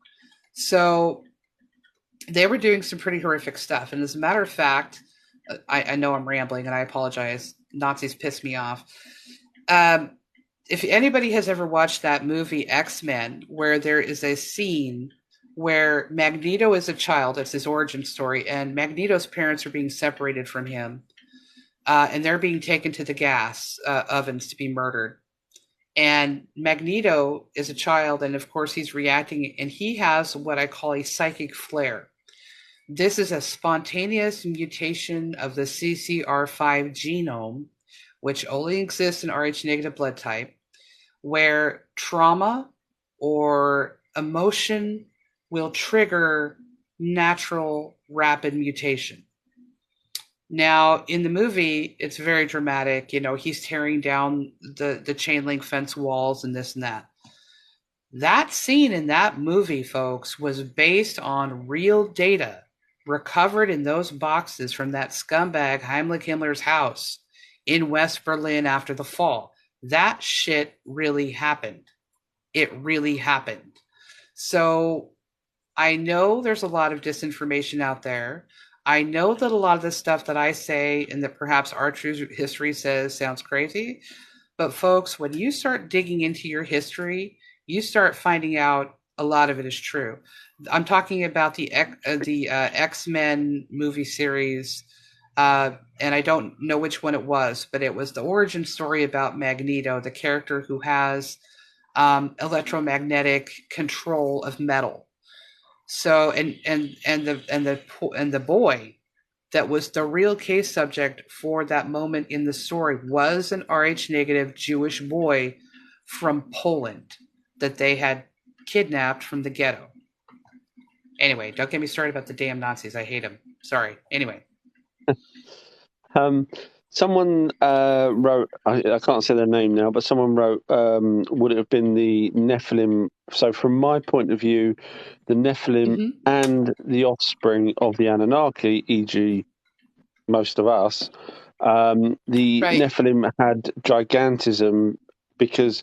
So they were doing some pretty horrific stuff. And as a matter of fact, I know I'm rambling and I apologize. Nazis pissed me off. Um, if anybody has ever watched that movie X-Men, where there is a scene where Magneto is a child, it's his origin story, and Magneto's parents are being separated from him, and they're being taken to the gas ovens to be murdered. And Magneto is a child, and of course he's reacting, and he has what I call a psychic flare. This is a spontaneous mutation of the CCR5 genome, which only exists in Rh negative blood type, where trauma or emotion will trigger natural rapid mutation. Now, in the movie, it's very dramatic. You know, he's tearing down the chain link fence walls and this and that. That scene in that movie, folks, was based on real data recovered in those boxes from that scumbag Heimlich Himmler's house in West Berlin after the fall. That shit really happened. It really happened. So I know there's a lot of disinformation out there. I know that a lot of the stuff that I say and that perhaps our true history says sounds crazy. But folks, when you start digging into your history, you start finding out a lot of it is true. I'm talking about the X-Men movie series, and I don't know which one it was, but it was the origin story about Magneto, the character who has electromagnetic control of metal. So and the boy that was the real case subject for that moment in the story was an Rh negative Jewish boy from Poland that they had kidnapped from the ghetto. Anyway, don't get me started about the damn Nazis. I hate them. Sorry. Anyway. Someone wrote, I can't say their name now, but someone wrote, would it have been the Nephilim? So from my point of view, the Nephilim and the offspring of the Anunnaki, e.g. most of us, the Nephilim had gigantism because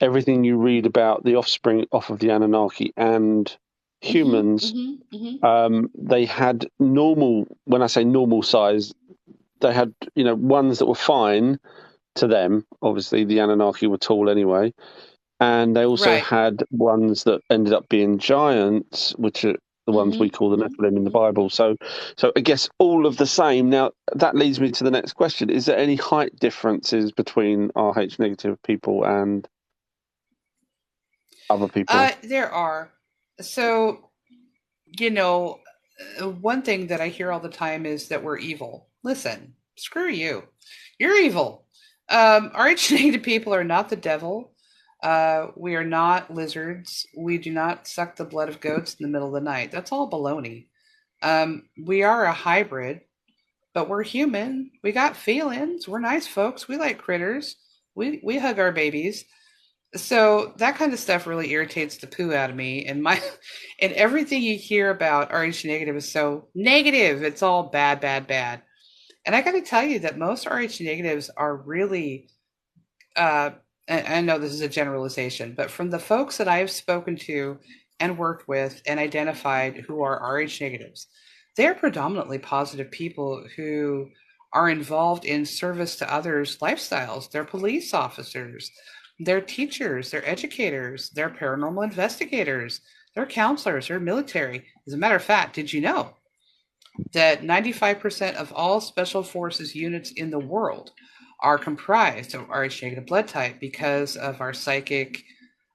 everything you read about the offspring off of the Anunnaki and humans, they had normal, when I say normal size, they had, ones that were fine to them. Obviously, the Anunnaki were tall anyway. And they also had ones that ended up being giants, which are the ones we call the Nephilim in the Bible. So I guess all of the same. Now, that leads me to the next question. Is there any height differences between Rh negative people and other people? There are. So, one thing that I hear all the time is that we're evil. Listen, screw you. You're evil. Rh negative people are not the devil. We are not lizards. We do not suck the blood of goats in the middle of the night. That's all baloney. We are a hybrid, but we're human. We got feelings. We're nice folks. We like critters. We hug our babies. So that kind of stuff really irritates the poo out of me. And everything you hear about Rh negative is so negative. It's all bad, bad, bad. And I got to tell you that most Rh negatives are really, I know this is a generalization, but from the folks that I have spoken to and worked with and identified who are Rh negatives, they're predominantly positive people who are involved in service to others' lifestyles. They're police officers, they're teachers, they're educators, they're paranormal investigators, they're counselors, they're military. As a matter of fact, did you know that 95% of all special forces units in the world are comprised of Rh negative blood type because of our psychic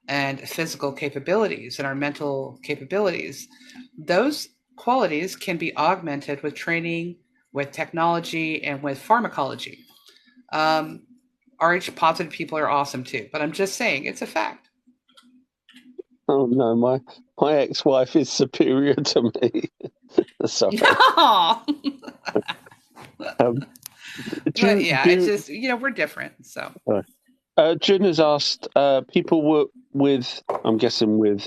and physical capabilities and our mental capabilities? Those qualities can be augmented with training, with technology, and with pharmacology. Rh positive people are awesome too, but I'm just saying it's a fact. Oh no, my ex-wife is superior to me. Sorry. It's just, we're different. So June has asked, people with, I'm guessing with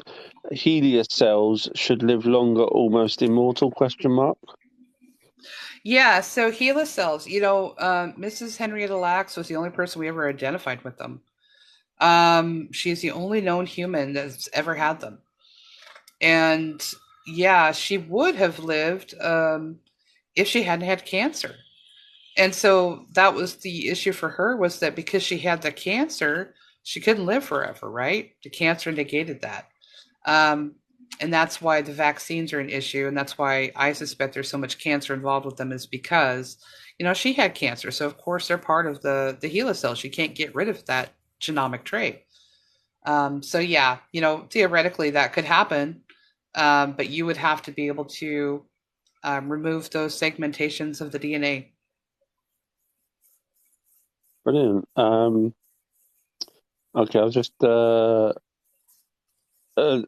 Helios cells should live longer, almost immortal, question mark? Yeah, so HeLa cells, Mrs. Henrietta Lacks was the only person we ever identified with them. She's the only known human that's ever had them. And yeah, she would have lived if she hadn't had cancer. And so that was the issue for her, was that because she had the cancer, she couldn't live forever, right? The cancer negated that. Um, and that's why the vaccines are an issue. And that's why I suspect there's so much cancer involved with them, is because, she had cancer. So, of course, they're part of the HeLa cells. She can't get rid of that genomic trait. So, yeah, theoretically that could happen. But you would have to be able to remove those segmentations of the DNA. Brilliant. Okay, I'll just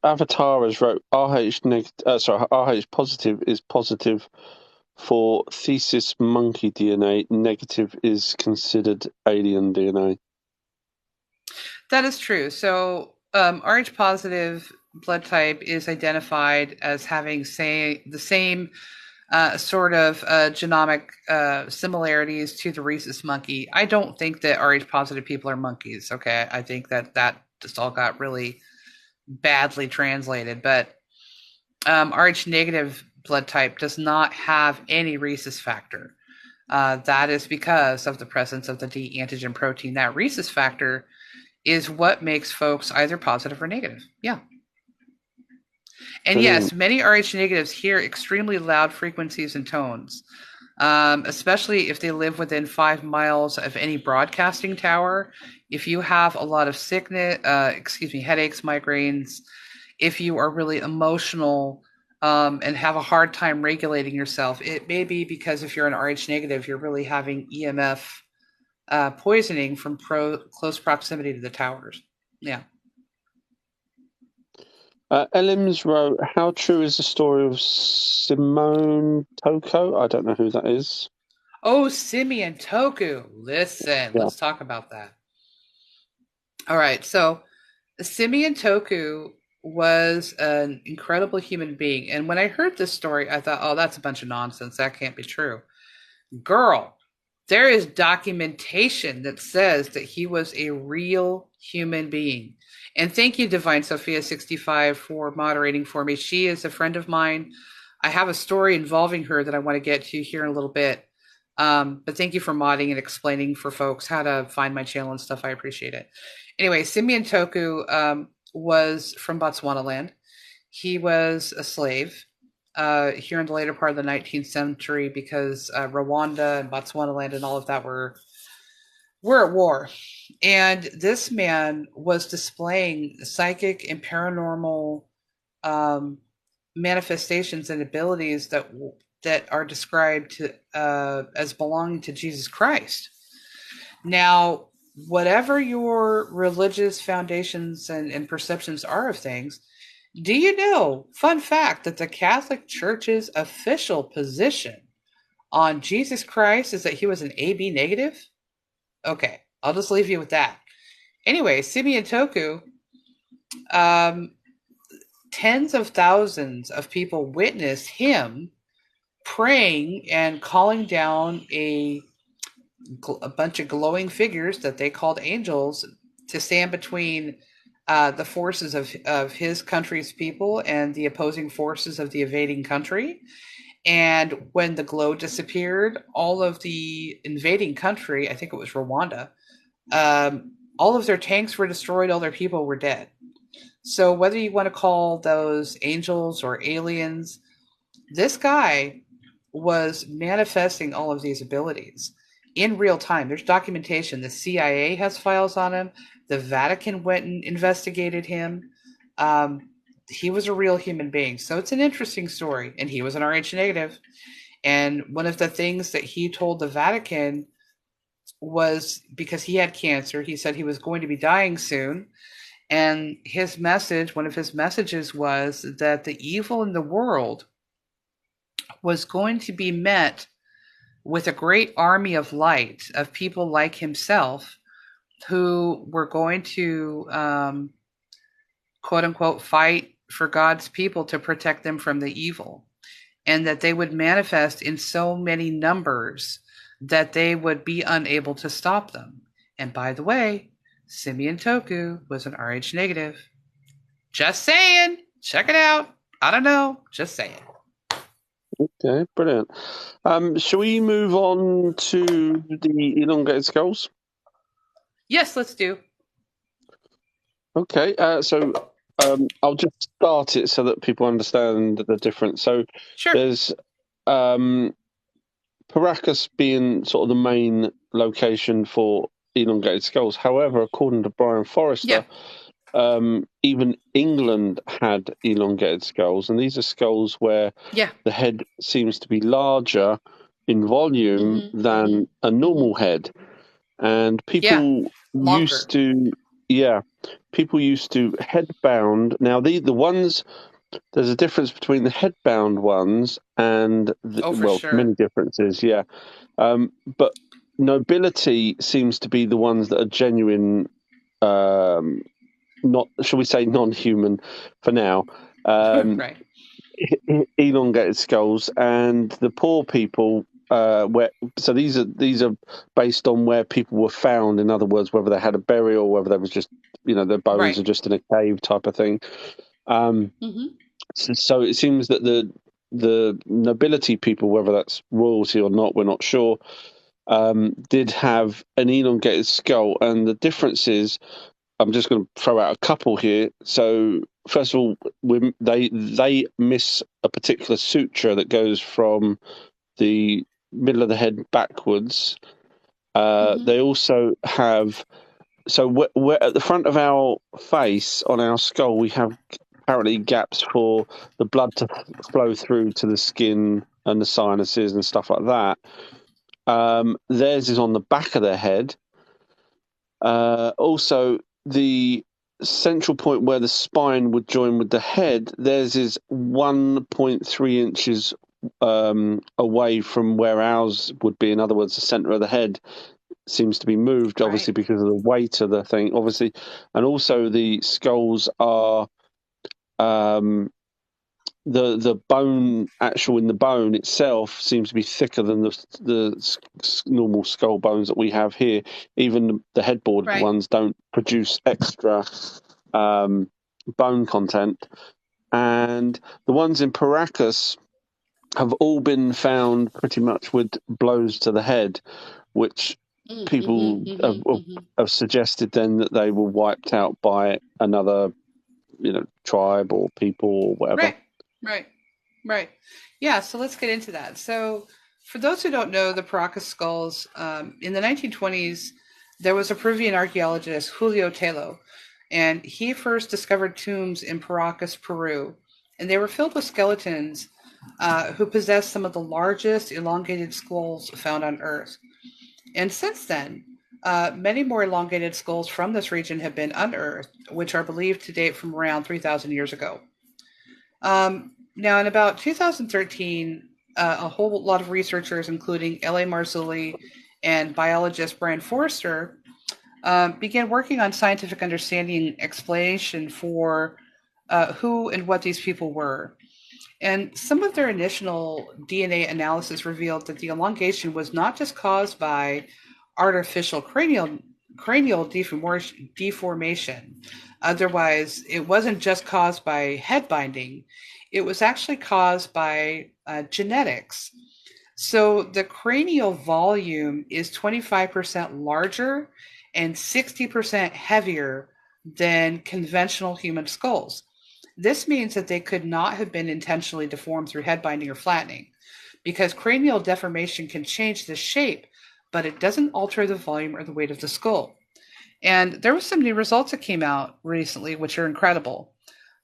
Avatar has wrote RH positive is positive for thesis monkey DNA. Negative is considered alien DNA. That is true. So, Rh positive blood type is identified as having, say, the same sort of genomic similarities to the rhesus monkey. I don't think that Rh positive people are monkeys. Okay, I think that just all got really badly translated. But Rh negative blood type does not have any rhesus factor. That is because of the presence of the D antigen protein. That rhesus factor is what makes folks either positive or negative. Yeah. And Brilliant. yes, many Rh negatives hear extremely loud frequencies and tones, especially if they live within 5 miles of any broadcasting tower. If you have a lot of sickness, headaches, migraines, if you are really emotional and have a hard time regulating yourself, it may be because if you're an Rh negative, you're really having EMF poisoning from close proximity to the towers. Yeah. Elims wrote, how true is the story of Simone Toko? I don't know who that is. Oh, Simeon Toku. Listen, let's talk about that. All right. So Simeon Toku was an incredible human being. And when I heard this story, I thought, oh, that's a bunch of nonsense. That can't be true. Girl, there is documentation that says that he was a real human being. And thank you, Divine Sophia 65, for moderating for me. She is a friend of mine. I have a story involving her that I want to get to here in a little bit. But thank you for modding and explaining for folks how to find my channel and stuff. I appreciate it. Anyway, Simeon Toku was from Botswana land. He was a slave here in the later part of the 19th century because Rwanda and Botswana land and all of that were at war. And this man was displaying psychic and paranormal manifestations and abilities that are described as belonging to Jesus Christ. Now, whatever your religious foundations and perceptions are of things, do you know, fun fact, that the Catholic Church's official position on Jesus Christ is that he was an AB negative? Okay, I'll just leave you with that. Anyway, Simeon Toku, tens of thousands of people witnessed him praying and calling down a bunch of glowing figures that they called angels to stand between the forces of his country's people and the opposing forces of the invading country. And when the glow disappeared, all of the invading country, I think it was Rwanda, all of their tanks were destroyed, all their people were dead. So whether you want to call those angels or aliens, this guy was manifesting all of these abilities in real time. There's documentation. The CIA has files on him. The Vatican went and investigated him. He was a real human being. So it's an interesting story. And he was an Rh negative. And one of the things that he told the Vatican was, because he had cancer, he said he was going to be dying soon. And his message, one of his messages, was that the evil in the world was going to be met with a great army of light of people like himself who were going to, quote unquote, fight for God's people to protect them from the evil, and that they would manifest in so many numbers that they would be unable to stop them. And by the way, Simeon Toku was an Rh negative. Just saying. Check it out. I don't know. Just saying. Okay, brilliant. Shall we move on to the elongated skulls? Yes, let's do. Okay, I'll just start it so that people understand the difference. So Sure. there's Paracas being sort of the main location for elongated skulls. However, according to Brian Yeah. Forrester, even England had elongated skulls, and these are skulls where Yeah. the head seems to be larger in volume than a normal head. And Yeah. people used Longer. to, yeah, people used to headbound. Now, the ones, there's a difference between the headbound ones and, Oh, for well, sure. many differences, yeah. But nobility seems to be the ones that are genuine, not, shall we say, non-human for now. Right. Elongated skulls, and the poor people. Where so these are based on where people were found. In other words, whether they had a burial, or whether they was just their bones Right. are just in a cave type of thing. Um, so it seems that the nobility people, whether that's royalty or not, we're not sure, did have an elongated skull, and the difference is I'm just going to throw out a couple here. So first of all, they miss a particular suture that goes from the middle of the head backwards. They also have we're at the front of our face on our skull. We have apparently gaps for the blood to flow through to the skin and the sinuses and stuff like that. Theirs is on the back of their head. Also, the central point where the spine would join with the head, theirs is 1.3 inches away from where ours would be. In other words, the center of the head seems to be moved, Right. obviously, because of the weight of the thing, obviously. And also, the skulls are. The bone actual in the bone itself seems to be thicker than the normal skull bones that we have here. Even the headboard Right. ones don't produce extra bone content, and the ones in Paracas have all been found pretty much with blows to the head, which people have suggested then that they were wiped out by another tribe or people or whatever. Right. Right. Right. Yeah. So let's get into that. So, for those who don't know the Paracas skulls, in the 1920s, there was a Peruvian archaeologist, Julio Telo, and he first discovered tombs in Paracas, Peru, and they were filled with skeletons who possessed some of the largest elongated skulls found on Earth. And since then, many more elongated skulls from this region have been unearthed, which are believed to date from around 3,000 years ago. Now, in about 2013, a whole lot of researchers, including L.A. Marzulli and biologist Brian Forrester, began working on scientific understanding and explanation for who and what these people were. And some of their initial DNA analysis revealed that the elongation was not just caused by artificial cranial deformation. Otherwise, it wasn't just caused by head binding. It was actually caused by genetics. So the cranial volume is 25% larger and 60% heavier than conventional human skulls. This means that they could not have been intentionally deformed through head binding or flattening, because cranial deformation can change the shape, but it doesn't alter the volume or the weight of the skull. And there were some new results that came out recently, which are incredible.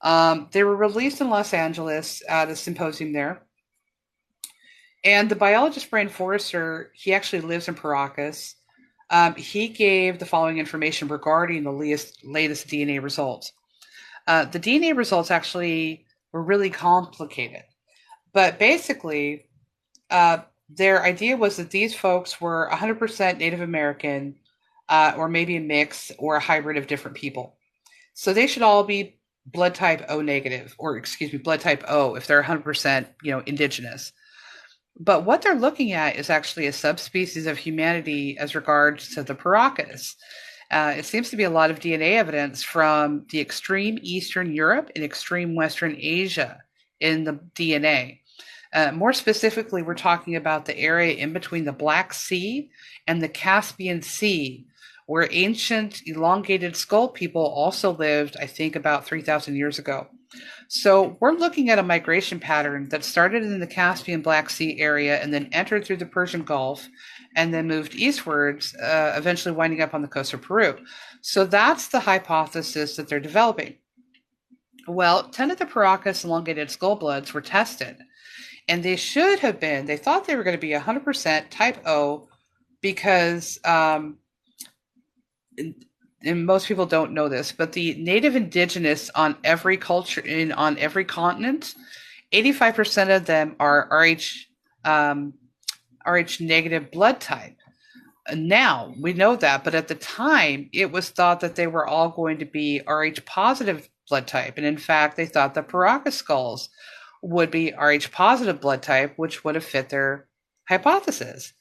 They were released in Los Angeles at a symposium there. And the biologist Brian Forrester, he actually lives in Paracas. He gave the following information regarding the latest DNA results. The DNA results actually were really complicated, but basically, their idea was that these folks were 100% Native American, or maybe a mix or a hybrid of different people. So they should all be blood type O negative, or excuse me, blood type O if they're 100%, indigenous. But what they're looking at is actually a subspecies of humanity as regards to the Paracas. It seems to be a lot of DNA evidence from the extreme Eastern Europe and extreme Western Asia in the DNA. More specifically, we're talking about the area in between the Black Sea and the Caspian Sea, where ancient elongated skull people also lived, I think, about 3,000 years ago. So we're looking at a migration pattern that started in the Caspian Black Sea area and then entered through the Persian Gulf and then moved eastwards, eventually winding up on the coast of Peru. So that's the hypothesis that they're developing. Well, 10 of the Paracas elongated skull bloods were tested, and they thought they were going to be 100% type O because, and most people don't know this, but the native indigenous on every on every continent, 85% of them are RH negative blood type. Now we know that, but at the time it was thought that they were all going to be RH positive blood type. And in fact, they thought the Paracas skulls would be RH positive blood type, which would have fit their hypothesis.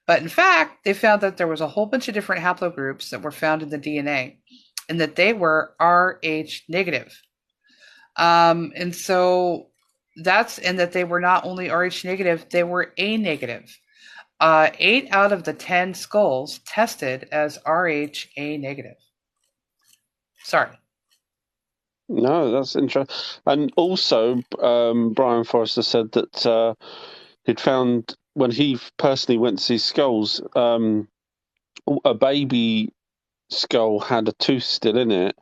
But in fact, they found that there was a whole bunch of different haplogroups that were found in the DNA and that they were RH negative. And so and that they were not only RH negative, they were A negative. 8 out of the 10 skulls tested as RH A negative. Sorry. No, that's interesting. And also, Brian Forrester said that he'd found, when he personally went to see skulls, a baby skull had a tooth still in it,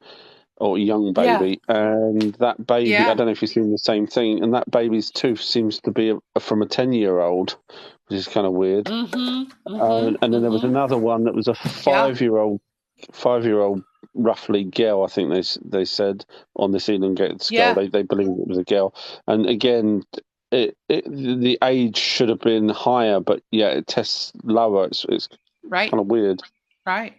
or a young baby, and that baby, I don't know if you've seen the same thing, and that baby's tooth seems to be from a 10-year-old, which is kind of weird. And then there was another one that was a 5-year-old roughly girl, I think they said, on this elongated skull. They believe it was a girl. And again, the age should have been higher, but it tests lower. It's right. kind of weird. Right.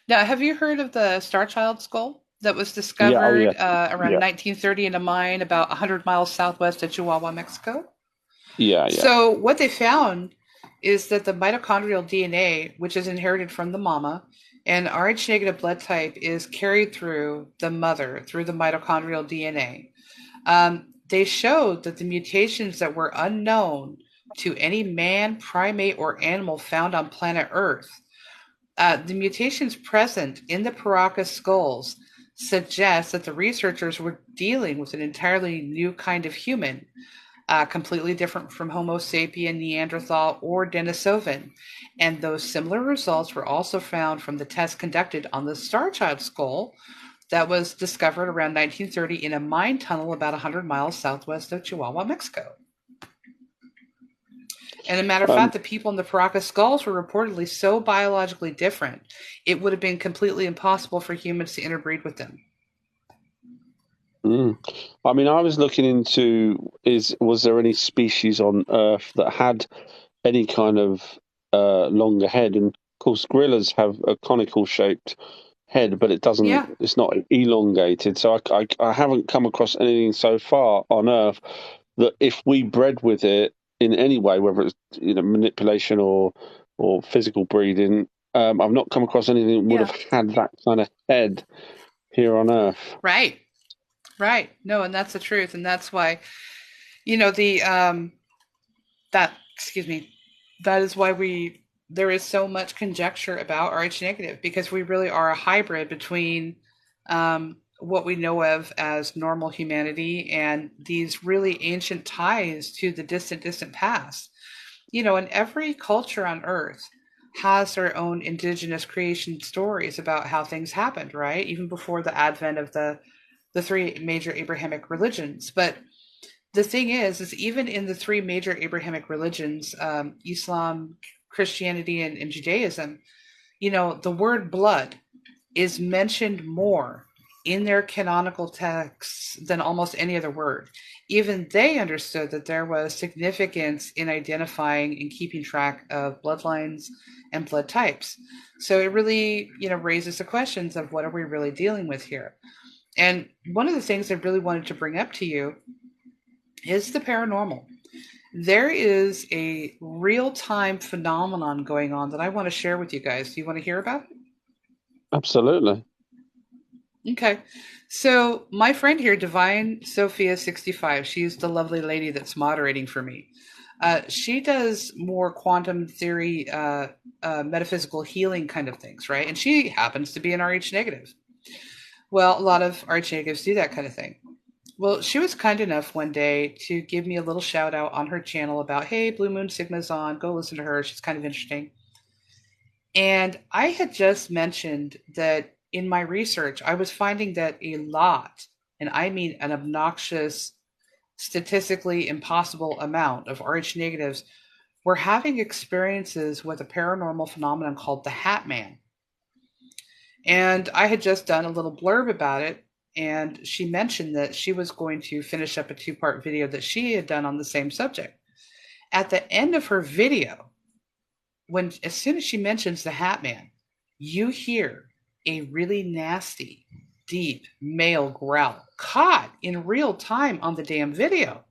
Now, have you heard of the Star Child skull that was discovered around 1930 in a mine about 100 miles southwest of Chihuahua, Mexico? Yeah. So what they found is that the mitochondrial DNA, which is inherited from the mama, and Rh negative blood type is carried through the mother, through the mitochondrial DNA. They showed that the mutations that were unknown to any man, primate, or animal found on planet Earth, the mutations present in the Paracas skulls suggest that the researchers were dealing with an entirely new kind of human, completely different from Homo sapien, Neanderthal, or Denisovan. And those similar results were also found from the tests conducted on the Star Child skull that was discovered around 1930 in a mine tunnel about 100 miles southwest of Chihuahua, Mexico. And as a matter of fact, the people in the Paracas skulls were reportedly so biologically different, it would have been completely impossible for humans to interbreed with them. I mean, I was looking into, was there any species on Earth that had any kind of longer head? And of course, gorillas have a conical shaped head, but it doesn't. It's not elongated. So I haven't come across anything so far on Earth that if we bred with it in any way, whether it's manipulation or physical breeding, I've not come across anything that would have had that kind of head here on Earth. Right. No, and that's the truth, and that's why, that is why there is so much conjecture about Rh negative, because we really are a hybrid between what we know of as normal humanity and these really ancient ties to the distant past. And every culture on Earth has their own indigenous creation stories about how things happened, right? Even before the advent of the three major Abrahamic religions. But the thing is even in the three major Abrahamic religions, Islam, Christianity, and Judaism, the word blood is mentioned more in their canonical texts than almost any other word. Even they understood that there was significance in identifying and keeping track of bloodlines and blood types. So it really, raises the questions of what are we really dealing with here? And one of the things I really wanted to bring up to you is the paranormal. There is a real-time phenomenon going on that I want to share with you guys. Do you want to hear about it? Absolutely. Okay. So my friend here, Divine Sophia 65, she's the lovely lady that's moderating for me. She does more quantum theory, metaphysical healing kind of things, right? And she happens to be an RH negative. Well, a lot of RH negatives do that kind of thing. Well, she was kind enough one day to give me a little shout out on her channel about, hey, Blue Moon Sigma's on, go listen to her. She's kind of interesting. And I had just mentioned that in my research, I was finding that a lot, and I mean an obnoxious, statistically impossible amount of RH negatives were having experiences with a paranormal phenomenon called the HATMAN. And I had just done a little blurb about it, and she mentioned that she was going to finish up a two-part video that she had done on the same subject. At the end of her video, as soon as she mentions the HATMAN, you hear a really nasty, deep male growl caught in real time on the damn video.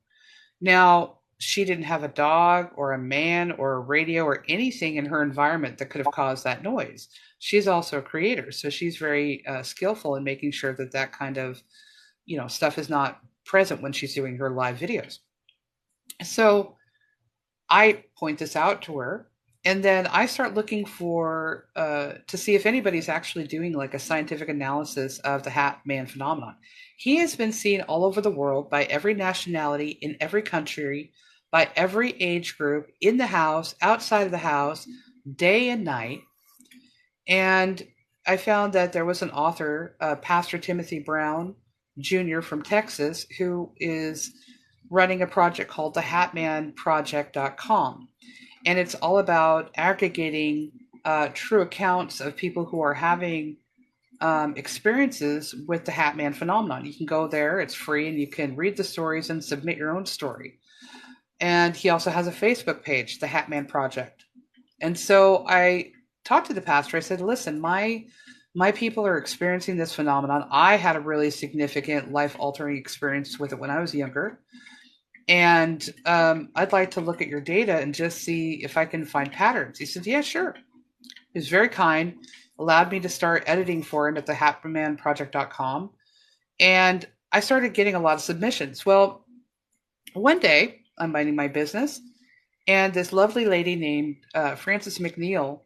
Now, she didn't have a dog or a man or a radio or anything in her environment that could have caused that noise. She's also a creator, so she's very skillful in making sure that that kind of, stuff is not present when she's doing her live videos. So I point this out to her, and then I start looking for to see if anybody's actually doing like a scientific analysis of the HATMAN phenomenon. He has been seen all over the world by every nationality, in every country, by every age group, in the house, outside of the house, day and night. And I found that there was an author, Pastor Timothy Brown Jr. from Texas, who is running a project called the HATMANproject.com. And it's all about aggregating true accounts of people who are having experiences with the HATMAN phenomenon. You can go there, it's free, and you can read the stories and submit your own story. And he also has a Facebook page, the HATMAN Project. And so I talked to the pastor. I said, listen, my people are experiencing this phenomenon. I had a really significant life-altering experience with it when I was younger. And I'd like to look at your data and just see if I can find patterns. He said, yeah, sure. He was very kind, allowed me to start editing for him at the HATMANproject.com. And I started getting a lot of submissions. Well, one day I'm minding my business, and this lovely lady named Frances McNeil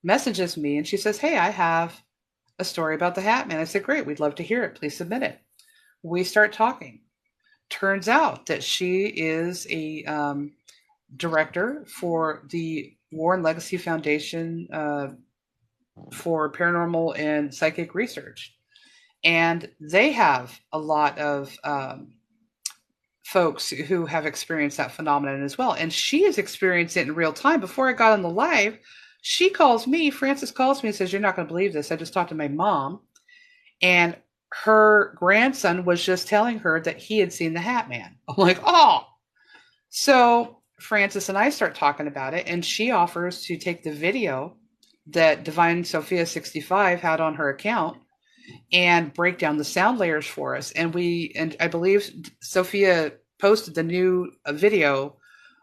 messages me, and she says, hey, I have a story about the HATMAN. I said, great, we'd love to hear it. Please submit it. We start talking. Turns out that she is a director for the War and Legacy Foundation for Paranormal and Psychic Research. And they have a lot of folks who have experienced that phenomenon as well. And she has experienced it in real time. Before I got on the live, Frances calls me and says, you're not going to believe this. I just talked to my mom, and her grandson was just telling her that he had seen the HATMAN. I'm like, oh. So Frances and I start talking about it, and she offers to take the video that Divine Sophia 65 had on her account and break down the sound layers for us. And I believe Sophia posted the new video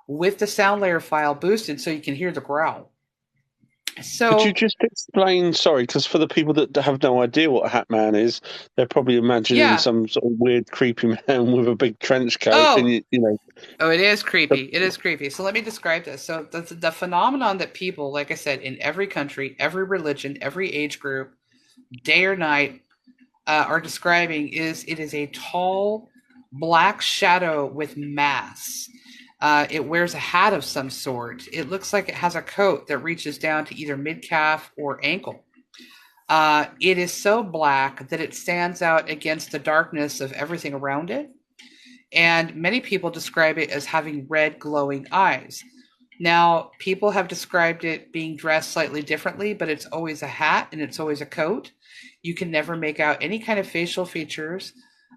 with the sound layer file boosted so you can hear the growl. So could you just explain, sorry, because for the people that have no idea what a HATMAN is, they're probably imagining some sort of weird, creepy man with a big trench coat. Oh, and Oh, it is creepy. It is creepy. So let me describe this. So the phenomenon that people, like I said, in every country, every religion, every age group, day or night, are describing is it is a tall black shadow with mass. It wears a hat of some sort. It looks like it has a coat that reaches down to either mid-calf or ankle. It is so black that it stands out against the darkness of everything around it. And many people describe it as having red glowing eyes. Now, people have described it being dressed slightly differently, but it's always a hat and it's always a coat. You can never make out any kind of facial features,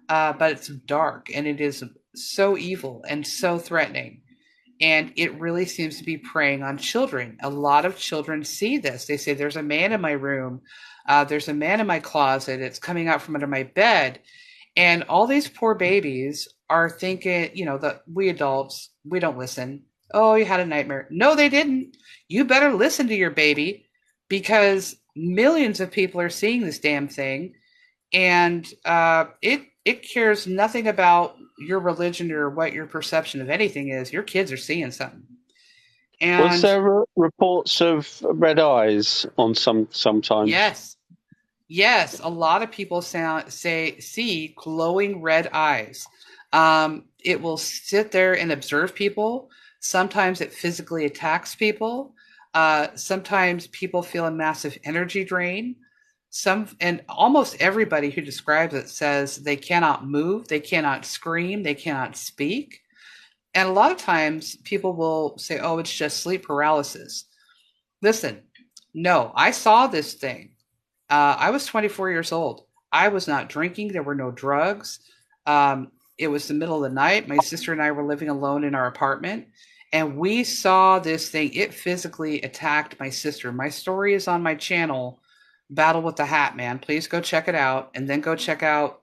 but it's dark, and it is so evil and so threatening. And it really seems to be preying on children. A lot of children see this. They say, there's a man in my room. There's a man in my closet. It's coming out from under my bed. And all these poor babies are thinking, that we adults, we don't listen. Oh, you had a nightmare. No, they didn't. You better listen to your baby, because millions of people are seeing this damn thing. and it cares nothing about your religion or what your perception of anything is. Your kids are seeing something, Was and there reports of red eyes on sometimes? yes, yes, a lot of people see glowing red eyes. It will sit there and observe people. Sometimes it physically attacks people. Sometimes people feel a massive energy drain. And almost everybody who describes it says they cannot move, they cannot scream, they cannot speak. And a lot of times people will say, "Oh, it's just sleep paralysis." Listen, no, I saw this thing. I was 24 years old. I was not drinking. There were no drugs. It was the middle of the night. My sister and I were living alone in our apartment, and we saw this thing. It physically attacked my sister. My story is on my channel, Battle with the Hat Man. Please go check it out, and then go check out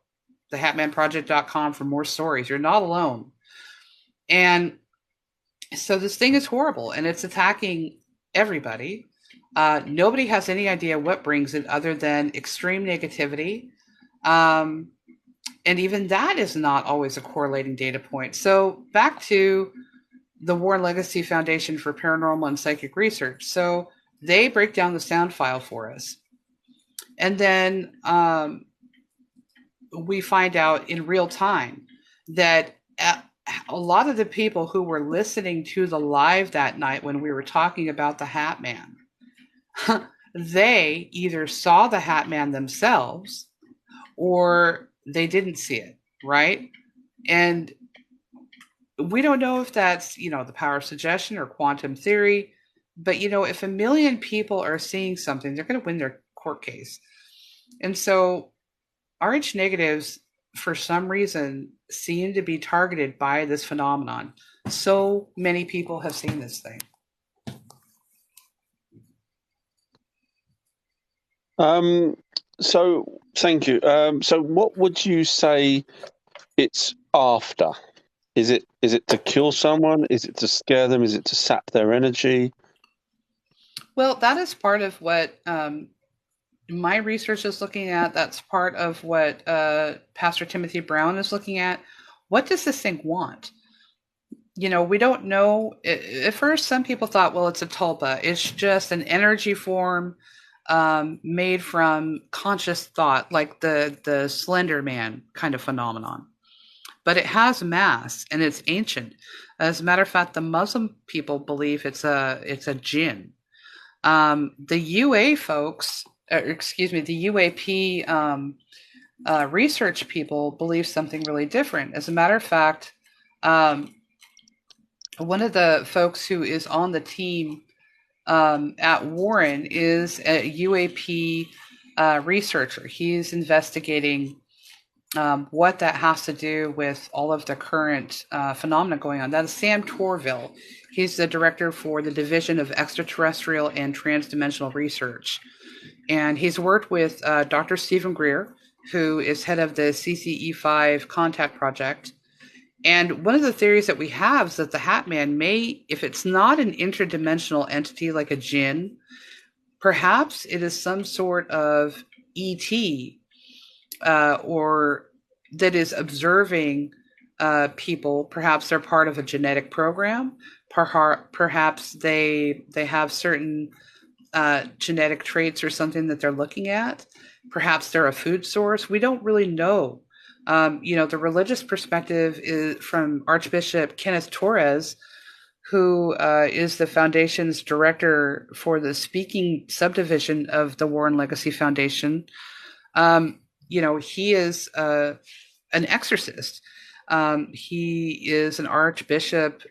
thehatmanproject.com for more stories. You're not alone. And so this thing is horrible, and it's attacking everybody. Nobody has any idea what brings it other than extreme negativity. Um, and even that is not always a correlating data point. So back to the Warren Legacy Foundation for Paranormal and Psychic Research. So they break down the sound file for us. And then we find out in real time that a lot of the people who were listening to the live that night when we were talking about the Hat Man, they either saw the Hat Man themselves or they didn't see it, right? And we don't know if that's, the power of suggestion or quantum theory, but, if a million people are seeing something, they're going to win their court case. And so RH negatives, for some reason, seem to be targeted by this phenomenon. So many people have seen this thing. So thank you. So what would you say it's after? Is it to kill someone? Is it to scare them? Is it to sap their energy? Well, that is part of what my research is looking at. That's part of what Pastor Timothy Brown is looking at. What does this thing want? We don't know. At first, some people thought, well, it's a tulpa. It's just an energy form made from conscious thought, like the Slender Man kind of phenomenon. But it has mass and it's ancient. As a matter of fact, the Muslim people believe it's a jinn. The UA folks, the UAP research people believe something really different. As a matter of fact, one of the folks who is on the team at Warren is a UAP researcher. He's investigating what that has to do with all of the current phenomena going on. That is Sam Torville. He's the director for the Division of Extraterrestrial and Transdimensional Research. And he's worked with Dr. Stephen Greer, who is head of the CCE5 Contact Project. And one of the theories that we have is that the Hat Man may, if it's not an interdimensional entity like a jinn, perhaps it is some sort of ET or that is observing people. Perhaps they're part of a genetic program. Perhaps they have certain genetic traits or something that they're looking at. Perhaps they're a food source. We don't really know. The religious perspective is from Archbishop Kenneth Torres, who is the foundation's director for the speaking subdivision of the Warren Legacy Foundation. He is an exorcist. He is an archbishop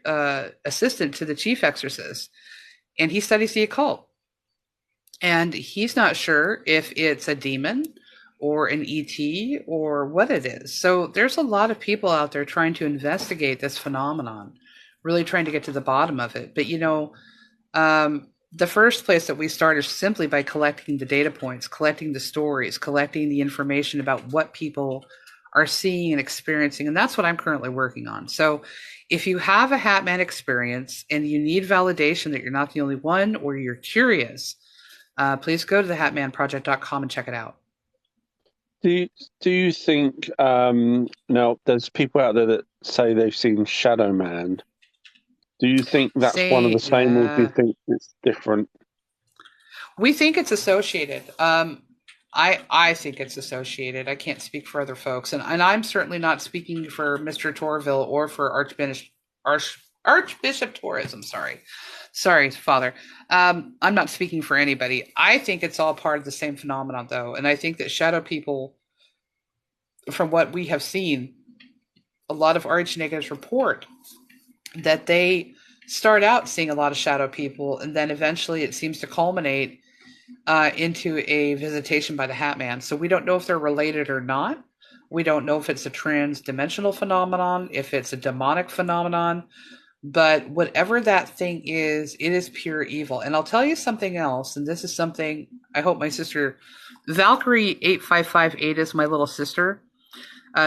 assistant to the chief exorcist, and he studies the occult. And he's not sure if it's a demon or an ET or what it is. So there's a lot of people out there trying to investigate this phenomenon, really trying to get to the bottom of it. But, the first place that we start is simply by collecting the data points, collecting the stories, collecting the information about what people are seeing and experiencing. And that's what I'm currently working on. So if you have a Hatman experience and you need validation that you're not the only one, or you're curious, please go to thehatmanproject.com and check it out. Do you think now there's people out there that say they've seen Shadow Man? Do you think that's one of the same, or do you think it's different? We think it's associated. I think it's associated. I can't speak for other folks, and I'm certainly not speaking for Mr. Torville or for Archbishop Torres. I'm sorry, Father. I'm not speaking for anybody. I think it's all part of the same phenomenon, though, and I think that shadow people, from what we have seen, a lot of RH negatives report that they start out seeing a lot of shadow people, and then eventually it seems to culminate into a visitation by the HATMAN. So we don't know if they're related or not. We don't know if it's a trans-dimensional phenomenon, if it's a demonic phenomenon, but whatever that thing is, it is pure evil. And I'll tell you something else, and this is something I hope my sister, Valkyrie8558 is my little sister.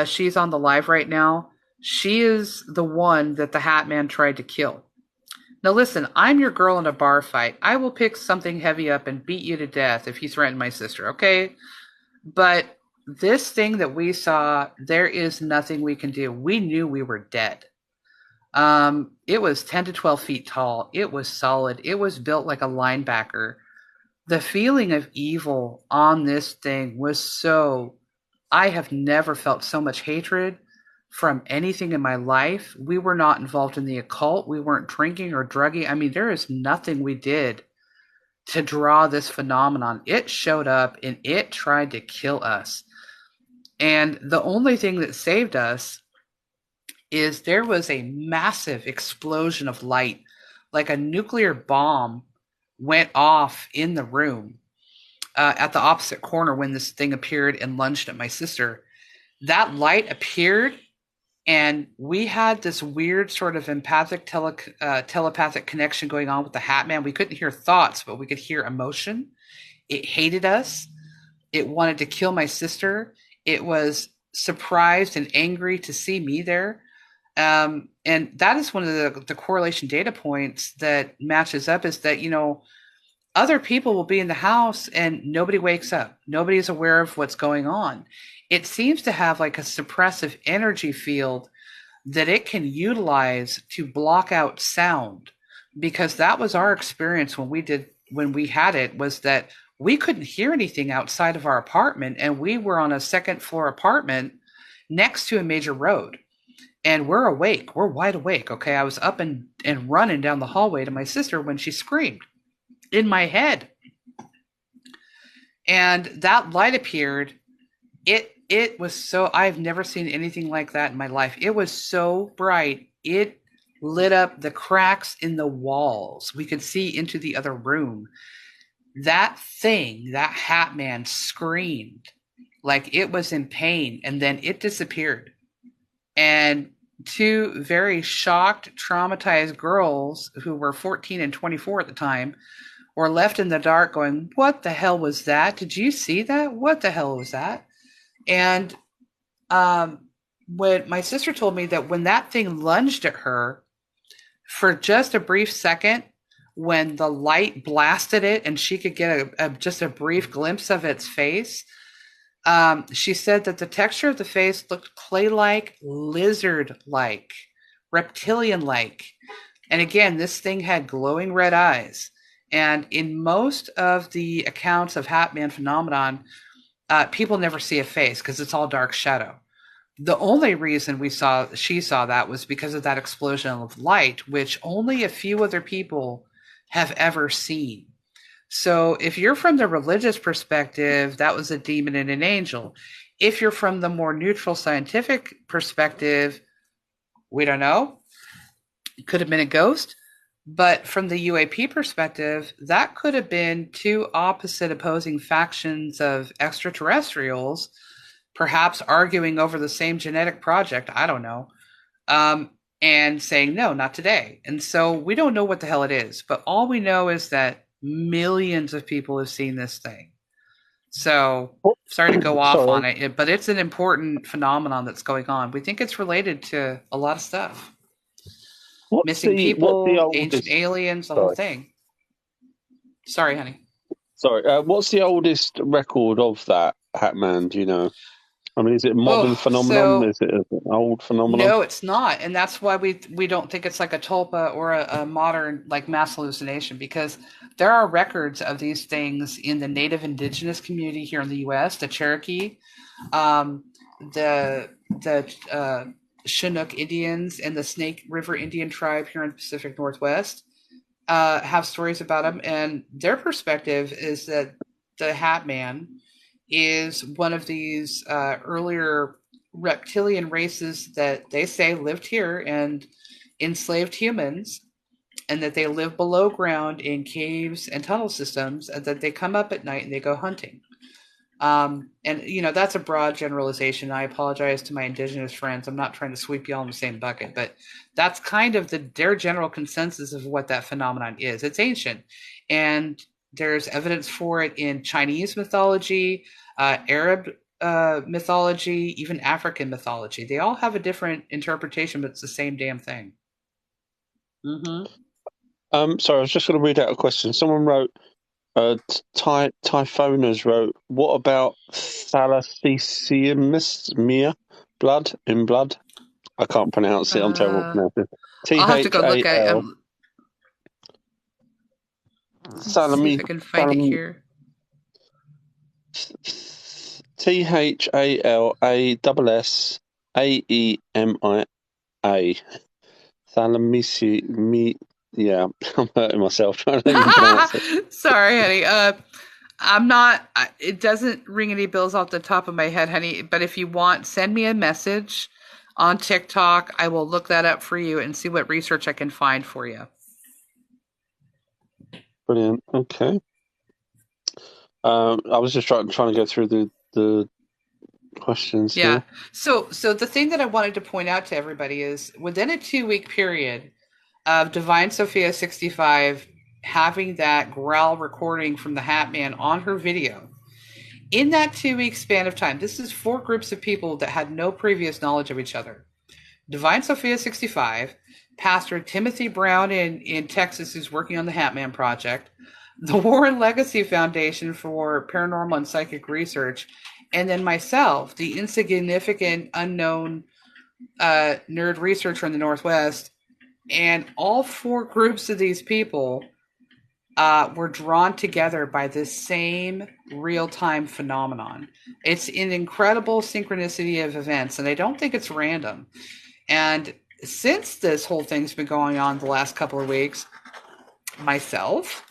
She's on the live right now. She is the one that the HATMAN tried to kill. Now listen, I'm your girl in a bar fight. I will pick something heavy up and beat you to death if you threaten my sister, okay? But this thing that we saw, there is nothing we can do. We knew we were dead. It was 10 to 12 feet tall. It was solid. It was built like a linebacker. The feeling of evil on this thing was so... I have never felt so much hatred from anything in my life. We were not involved in the occult. We weren't drinking or drugging. I mean, there is nothing we did to draw this phenomenon. It showed up and it tried to kill us. And the only thing that saved us is there was a massive explosion of light, like a nuclear bomb went off in the room at the opposite corner when this thing appeared and lunged at my sister. That light appeared, and we had this weird sort of empathic telepathic connection going on with the HATMAN. We couldn't hear thoughts, but we could hear emotion. It hated us. It wanted to kill my sister. It was surprised and angry to see me there. And that is one of the correlation data points that matches up, is that, other people will be in the house and nobody wakes up. Nobody is aware of what's going on. It seems to have like a suppressive energy field that it can utilize to block out sound, because that was our experience when we had it, was that we couldn't hear anything outside of our apartment, and we were on a second floor apartment next to a major road. And we're awake. We're wide awake. Okay. I was up and running down the hallway to my sister when she screamed in my head. And that light appeared. It was so, I've never seen anything like that in my life. It was so bright. It lit up the cracks in the walls. We could see into the other room. That thing, that HATMAN, screamed like it was in pain, and then it disappeared. And two very shocked, traumatized girls who were 14 and 24 at the time were left in the dark going, what the hell was that? Did you see that? What the hell was that? And when my sister told me that when that thing lunged at her, for just a brief second, when the light blasted it and she could get just a brief glimpse of its face, she said that the texture of the face looked clay-like, lizard-like, reptilian-like. And again, this thing had glowing red eyes. And in most of the accounts of HATMAN phenomenon, people never see a face because it's all dark shadow. The only reason she saw that was because of that explosion of light, which only a few other people have ever seen. So if you're from the religious perspective, that was a demon and an angel. If you're from the more neutral scientific perspective, we don't know. It could have been a ghost. But from the UAP perspective, that could have been two opposite opposing factions of extraterrestrials, perhaps arguing over the same genetic project, I don't know, and saying, no, not today. And so we don't know what the hell it is. But all we know is that millions of people have seen this thing. So sorry to go off on it, but it's an important phenomenon that's going on. We think it's related to a lot of stuff. Missing people, ancient aliens, the whole thing. Sorry, honey. Sorry. What's the oldest record of that HATMAN? Do you know? I mean, is it a modern Oh, phenomenon? so Is it an old phenomenon? no, it's not, and that's why we don't think it's like a tulpa or a modern like mass hallucination, because there are records of these things in the Native Indigenous community here in the U.S., the Cherokee, um, the Chinook Indians, and the Snake River Indian tribe here in the Pacific Northwest have stories about them, and their perspective is that the Hat Man is one of these earlier reptilian races that they say lived here and enslaved humans, and that they live below ground in caves and tunnel systems, and that they come up at night and they go hunting. And that's a broad generalization. I apologize to my indigenous friends. I'm not trying to sweep you all in the same bucket, but that's kind of their general consensus of what that phenomenon is. It's ancient, and there's evidence for it in Chinese mythology, Arab mythology, even African mythology. They all have a different interpretation, but it's the same damn thing. Mm-hmm. Sorry, I was just going to read out a question. Someone wrote, Typhoners wrote, what about thalassemia? Blood in blood? I can't pronounce it. I'm terrible at pronouncing it. I'll have to go look at it. THAL. Let's see if Salami. I can find it here. THALASSAEMIA. Thalamisi. Yeah, I'm hurting myself trying to even pronounce it. Sorry, honey. I'm not. It doesn't ring any bells off the top of my head, honey. But if you want, send me a message on TikTok. I will look that up for you and see what research I can find for you. Brilliant. Okay. I was just trying to go through the questions. Yeah. Here. So the thing that I wanted to point out to everybody is within a 2-week period of Divine Sophia 65 having that growl recording from the Hat Man on her video, in that 2-week span of time, this is 4 groups of people that had no previous knowledge of each other. Divine Sophia 65, Pastor Timothy Brown in Texas, who's working on the Hat Man Project, the Warren Legacy Foundation for Paranormal and Psychic Research, and then myself, the insignificant, unknown nerd researcher in the Northwest. And all 4 groups of these people were drawn together by this same real-time phenomenon. It's an incredible synchronicity of events, and I don't think it's random. And since this whole thing's been going on the last couple of weeks, myself,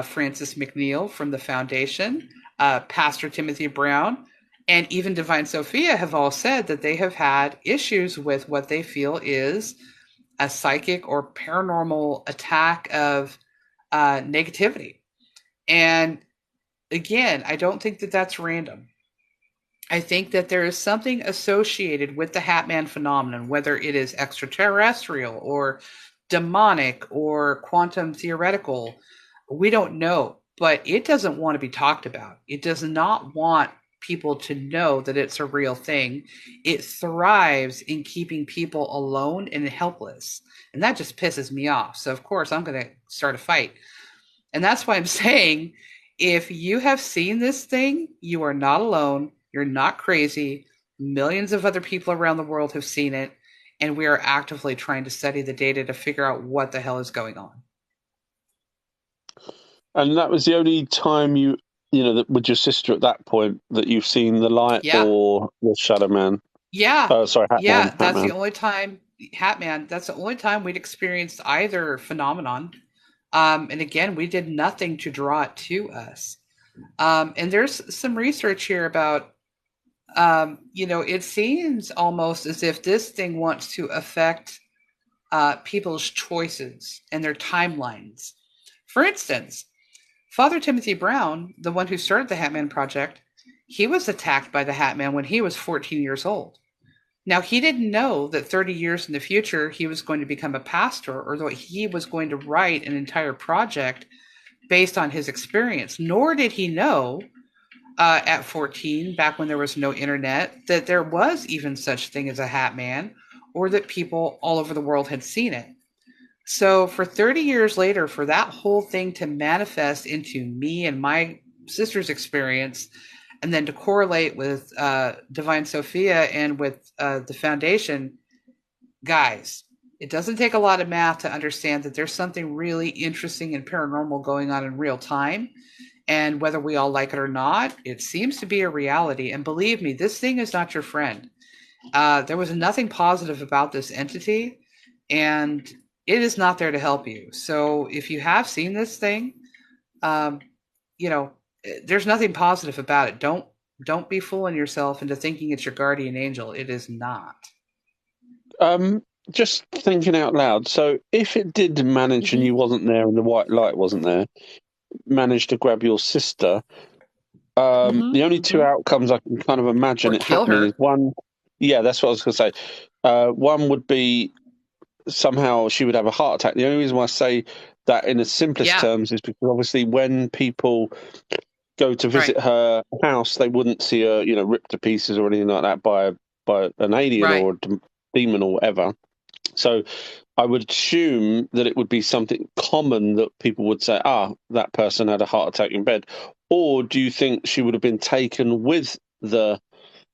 Francis McNeil from the foundation, Pastor Timothy Brown, and even Divine Sophia have all said that they have had issues with what they feel is a psychic or paranormal attack of negativity. And again, I don't think that that's random. I think that there is something associated with the Hat Man phenomenon, whether it is extraterrestrial or demonic or quantum theoretical. We don't know, but it doesn't want to be talked about. It does not want people to know that it's a real thing. It thrives in keeping people alone and helpless. And that just pisses me off. So, of course, I'm going to start a fight. And that's why I'm saying, if you have seen this thing, you are not alone. You're not crazy. Millions of other people around the world have seen it. And we are actively trying to study the data to figure out what the hell is going on. And that was the only time with your sister at that point that you've seen the light or the Shadow Man? Yeah. Sorry, Hat Yeah, Man. that's the only time, Hat Man, that's the only time we'd experienced either phenomenon. And again, we did nothing to draw it to us. And there's some research here about, it seems almost as if this thing wants to affect people's choices and their timelines. For instance, Father Timothy Brown, the one who started the Hat Man Project, he was attacked by the Hat Man when he was 14 years old. Now, he didn't know that 30 years in the future, he was going to become a pastor, or that he was going to write an entire project based on his experience. Nor did he know at 14, back when there was no internet, that there was even such thing as a Hat Man, or that people all over the world had seen it. So for 30 years later, for that whole thing to manifest into me and my sister's experience and then to correlate with Divine Sophia and with the Foundation, guys, it doesn't take a lot of math to understand that there's something really interesting and paranormal going on in real time. And whether we all like it or not, it seems to be a reality. And believe me, this thing is not your friend. There was nothing positive about this entity, and it is not there to help you. So if you have seen this thing, um, you know, there's nothing positive about it. Don't be fooling yourself into thinking it's your guardian angel. It is not. Um, just thinking out loud. So, if it did manage and Mm-hmm. you wasn't there and the white light wasn't there, managed to grab your sister, Mm-hmm. the only two Mm-hmm. outcomes I can kind of imagine Or it kill happening is her. one. Yeah, that's what I was going to say. One would be somehow she would have a heart attack. The only reason why I say that in the simplest Yeah. terms is because obviously when people go to Right. visit her house, they wouldn't see her, ripped to pieces or anything like that by an alien Right. or a demon or whatever. So I would assume that it would be something common that people would say, that person had a heart attack in bed. Or do you think she would have been taken with the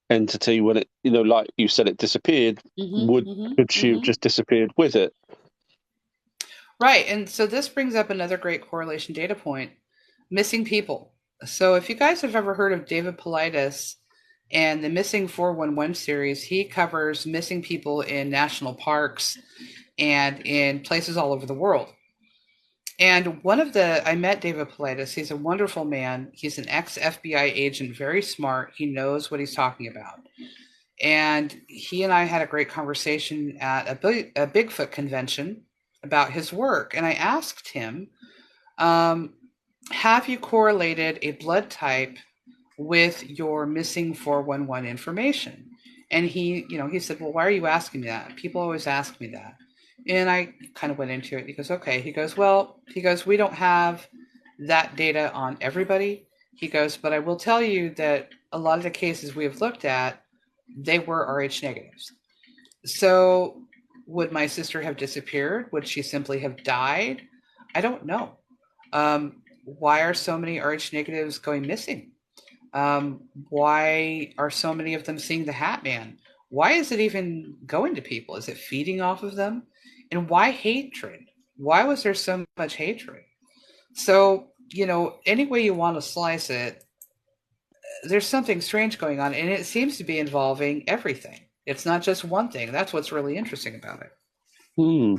entity when it, like you said, it disappeared? Mm-hmm. Mm-hmm. Could she have Mm-hmm. just disappeared with it? Right. And so this brings up another great correlation data point: missing people. So if you guys have ever heard of David Paulides and the Missing 411 series, he covers missing people in national parks and in places all over the world. And I met David Paulides. He's a wonderful man. He's an ex FBI agent, very smart. He knows what he's talking about. And he and I had a great conversation at a Bigfoot convention about his work. And I asked him, um, have you correlated a blood type with your missing 411 information? And he said, well, why are you asking me that? People always ask me that. And I kind of went into it. He goes, okay. He goes, we don't have that data on everybody. He goes, but I will tell you that a lot of the cases we have looked at, they were RH negatives. So would my sister have disappeared? Would she simply have died? I don't know. Why are so many RH negatives going missing? Why are so many of them seeing the HATMAN? Why is it even going to people? Is it feeding off of them? And why hatred? Why was there so much hatred? So, any way you want to slice it, there's something strange going on, and it seems to be involving everything. It's not just one thing. That's what's really interesting about it. Hmm.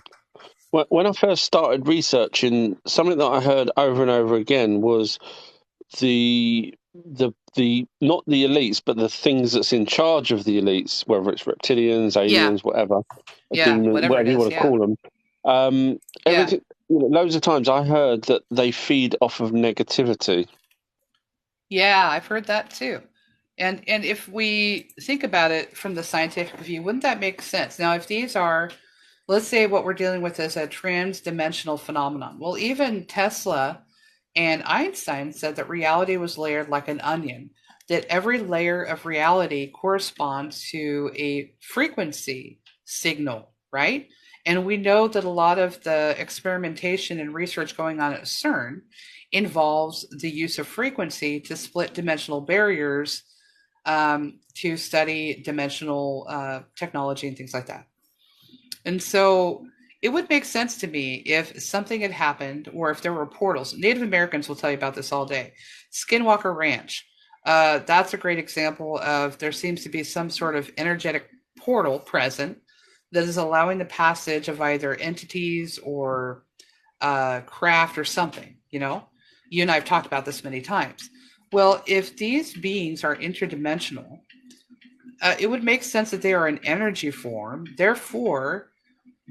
When I first started researching, something that I heard over and over again was the not the elites, but the things that's in charge of the elites, whether it's reptilians, Yeah, aliens, whatever, a yeah, demon, whatever it whatever you is. want to Yeah, call them. yeah, Everything, loads of times I heard that they feed off of negativity. yeah. I've heard that too. And if we think about it from the scientific view, wouldn't that make sense? Now, if these are, let's say, what we're dealing with is a trans-dimensional phenomenon. Well, even Tesla and Einstein said that reality was layered like an onion, that every layer of reality corresponds to a frequency signal, right? And we know that a lot of the experimentation and research going on at CERN involves the use of frequency to split dimensional barriers, to study dimensional technology and things like that. And so it would make sense to me if something had happened or if there were portals. Native Americans will tell you about this all day. Skinwalker Ranch. That's a great example of there seems to be some sort of energetic portal present that is allowing the passage of either entities or craft or something. You and I have talked about this many times. Well, if these beings are interdimensional, it would make sense that they are an energy form. Therefore,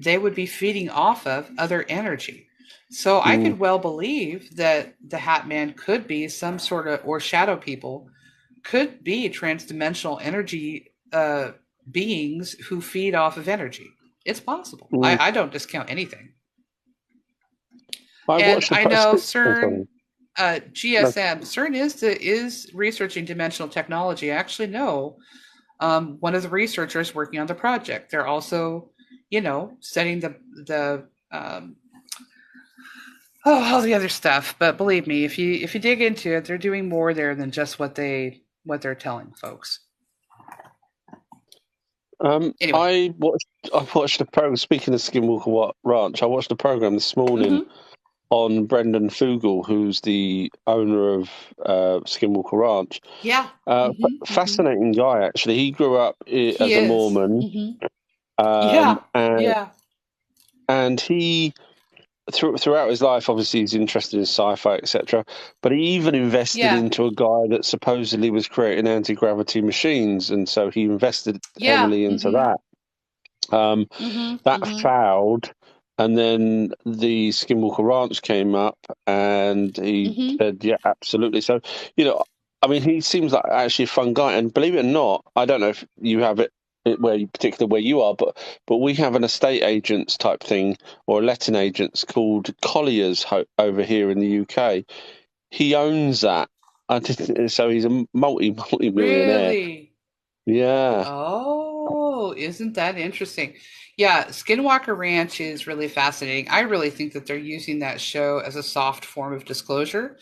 they would be feeding off of other energy. So I Mm, could well believe that the Hat Man could be some sort of, or shadow people could be transdimensional energy beings who feed off of energy. It's possible. mm. I don't discount anything. I And watched I know oh, CERN, sorry. No. GSM, CERN is researching dimensional technology. I actually know one of the researchers working on the project. They're also, studying all the other stuff. But believe me, if you dig into it, they're doing more there than just what they what they're telling folks. Anyway. I watched a program. Speaking of Skinwalker Ranch, I watched a program this morning on Brendan Fugel, who's the owner of Skinwalker Ranch. Yeah, fascinating guy. Actually, he grew up as a Mormon. And he throughout his life, obviously, he's interested in sci-fi, etc. But he even invested into a guy that supposedly was creating anti-gravity machines, and so he invested heavily into that. That failed, and then the Skinwalker Ranch came up, and he said, "Yeah, absolutely." So, I mean, he seems like actually a fun guy, and believe it or not, I don't know if you have it particularly where you are, but we have an estate agents type thing or a letting agents called Collier's over here in the UK. He owns that, so he's a multi-millionaire. Really? Yeah. Oh, isn't that interesting? Yeah, Skinwalker Ranch is really fascinating. I really think that they're using that show as a soft form of disclosure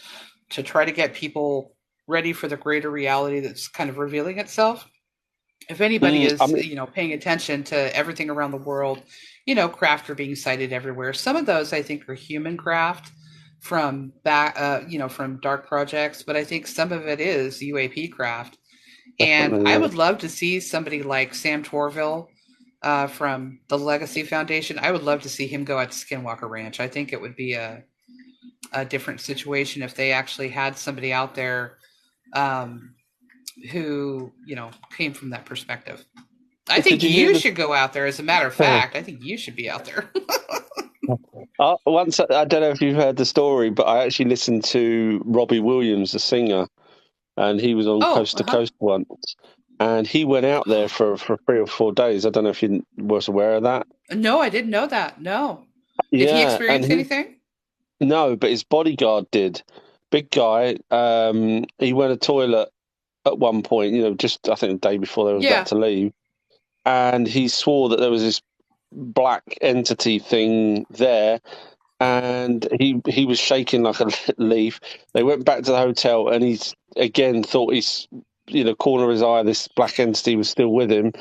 to try to get people ready for the greater reality that's kind of revealing itself. If anybody is, paying attention to everything around the world, craft are being sighted everywhere. Some of those I think are human craft from from dark projects, but I think some of it is UAP craft. And I would love to see somebody like Sam Torville from the Legacy Foundation. I would love to see him go out to Skinwalker Ranch. I think it would be a different situation if they actually had somebody out there who, came from that perspective. I think you should go out there. As a matter of fact, I think you should be out there. Once, I don't know if you've heard the story, but I actually listened to Robbie Williams, the singer, and he was on Coast to Coast once, and he went out there for 3 or 4 days. I don't know if you was aware of that. No, I didn't know that. No. Did he experience anything? No, but his bodyguard did. Big guy. He went to the toilet at one point, just I think the day before they were about to leave, and he swore that there was this black entity thing there, and he was shaking like a leaf. They went back to the hotel, and he's again thought he's corner of his eye this black entity was still with him,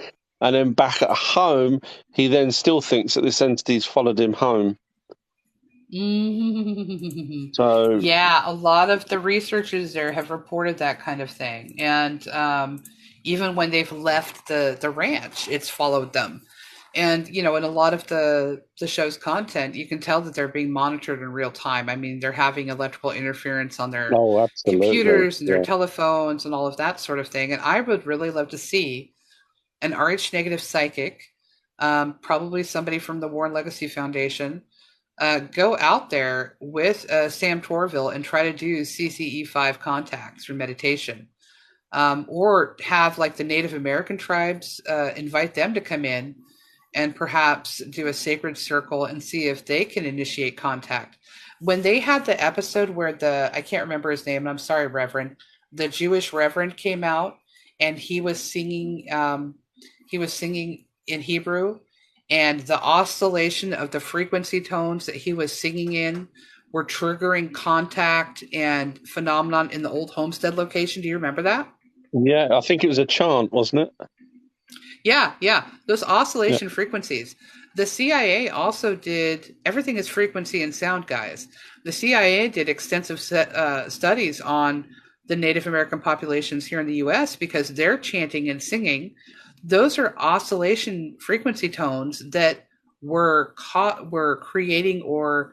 and then back at home he then still thinks that this entity's followed him home. So yeah, a lot of the researchers there have reported that kind of thing, and even when they've left the ranch, it's followed them. And in a lot of the show's content, you can tell that they're being monitored in real time. I mean, they're having electrical interference on their computers and their telephones and all of that sort of thing. And I would really love to see an RH negative psychic, probably somebody from the War and Legacy Foundation, go out there with Sam Torville and try to do CCE5 contacts through meditation. Or have like the Native American tribes invite them to come in and perhaps do a sacred circle and see if they can initiate contact. When they had the episode where I can't remember his name, and I'm sorry, Reverend, the Jewish Reverend came out and he was singing in Hebrew, and the oscillation of the frequency tones that he was singing in were triggering contact and phenomenon in the old homestead location. Do you remember that? Yeah, I think it was a chant, wasn't it? Yeah. Those oscillation frequencies. The CIA also did, everything is frequency and sound, guys. The CIA did extensive studies on the Native American populations here in the U.S. because they're chanting and singing. Those are oscillation frequency tones that were creating or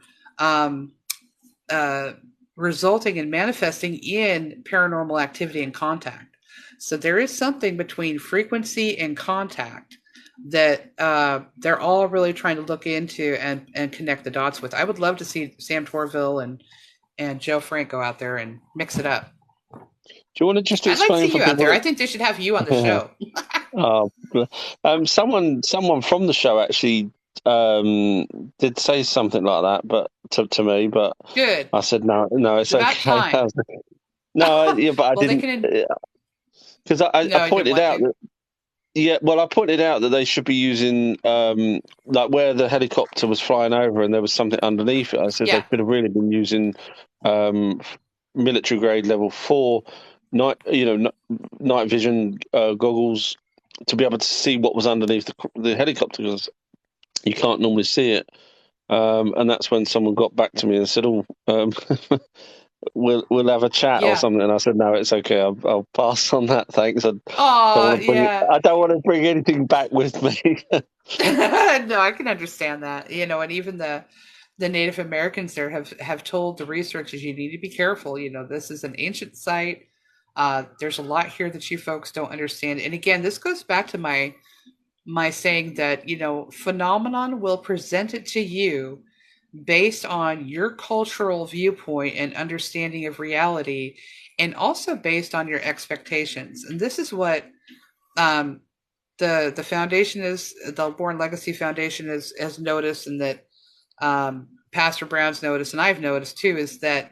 resulting and manifesting in paranormal activity and contact. So there is something between frequency and contact that they're all really trying to look into and connect the dots with. I would love to see Sam Torville and Joe Frank go out there and mix it up. Do you want to just explain? I'd like to see you out there. I think they should have you on the show. Someone from the show actually did say something like that, but to me, but good. I said no, it's okay. No, yeah, but I didn't. Because I pointed out that I pointed out that they should be using like where the helicopter was flying over and there was something underneath it. I said they could have really been using military grade level 4 night vision goggles to be able to see what was underneath the helicopter, because you can't normally see it. And that's when someone got back to me and said, "Oh, we'll have a chat or Yeah. something." And I said, "No, it's okay. I'll pass on that. Thanks. Oh, yeah. I don't want to bring anything back with me." No, I can understand that. And even the Native Americans there have told the researchers, you need to be careful. This is an ancient site. There's a lot here that you folks don't understand. And again, this goes back to my saying that, phenomenon will present it to you based on your cultural viewpoint and understanding of reality, and also based on your expectations. And this is what um, the foundation is, the Born Legacy Foundation has noticed, and that Pastor Brown's noticed, and I've noticed too, is that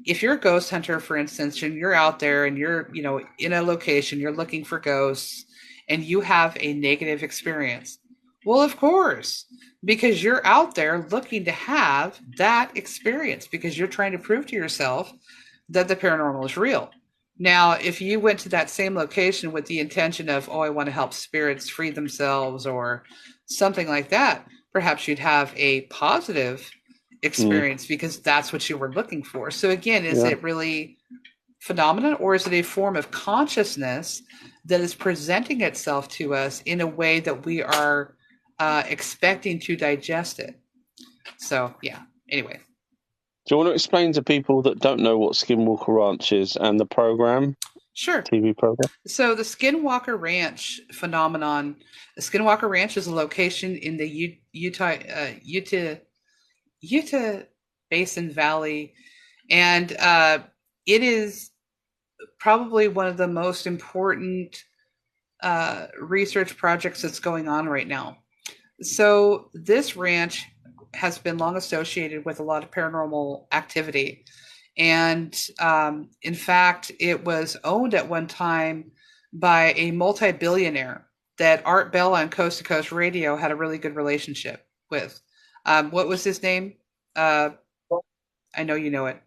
if you're a ghost hunter, for instance, and you're out there and you're in a location, you're looking for ghosts, and you have a negative experience, well, of course, because you're out there looking to have that experience, because you're trying to prove to yourself that the paranormal is real. Now, if you went to that same location with the intention of, oh, I want to help spirits free themselves or something like that, perhaps you'd have a positive experience because that's what you were looking for. So again, is it really phenomenon, or is it a form of consciousness that is presenting itself to us in a way that we are expecting to digest it? So yeah, anyway. Do you want to explain to people that don't know what Skinwalker Ranch is and the program? Sure. TV program. So the Skinwalker Ranch phenomenon, the Skinwalker Ranch is a location in the Utah Basin Valley, and it is probably one of the most important research projects that's going on right now. So this ranch has been long associated with a lot of paranormal activity. And in fact, it was owned at one time by a multi-billionaire that Art Bell on Coast to Coast Radio had a really good relationship with. What was his name? I know you know it.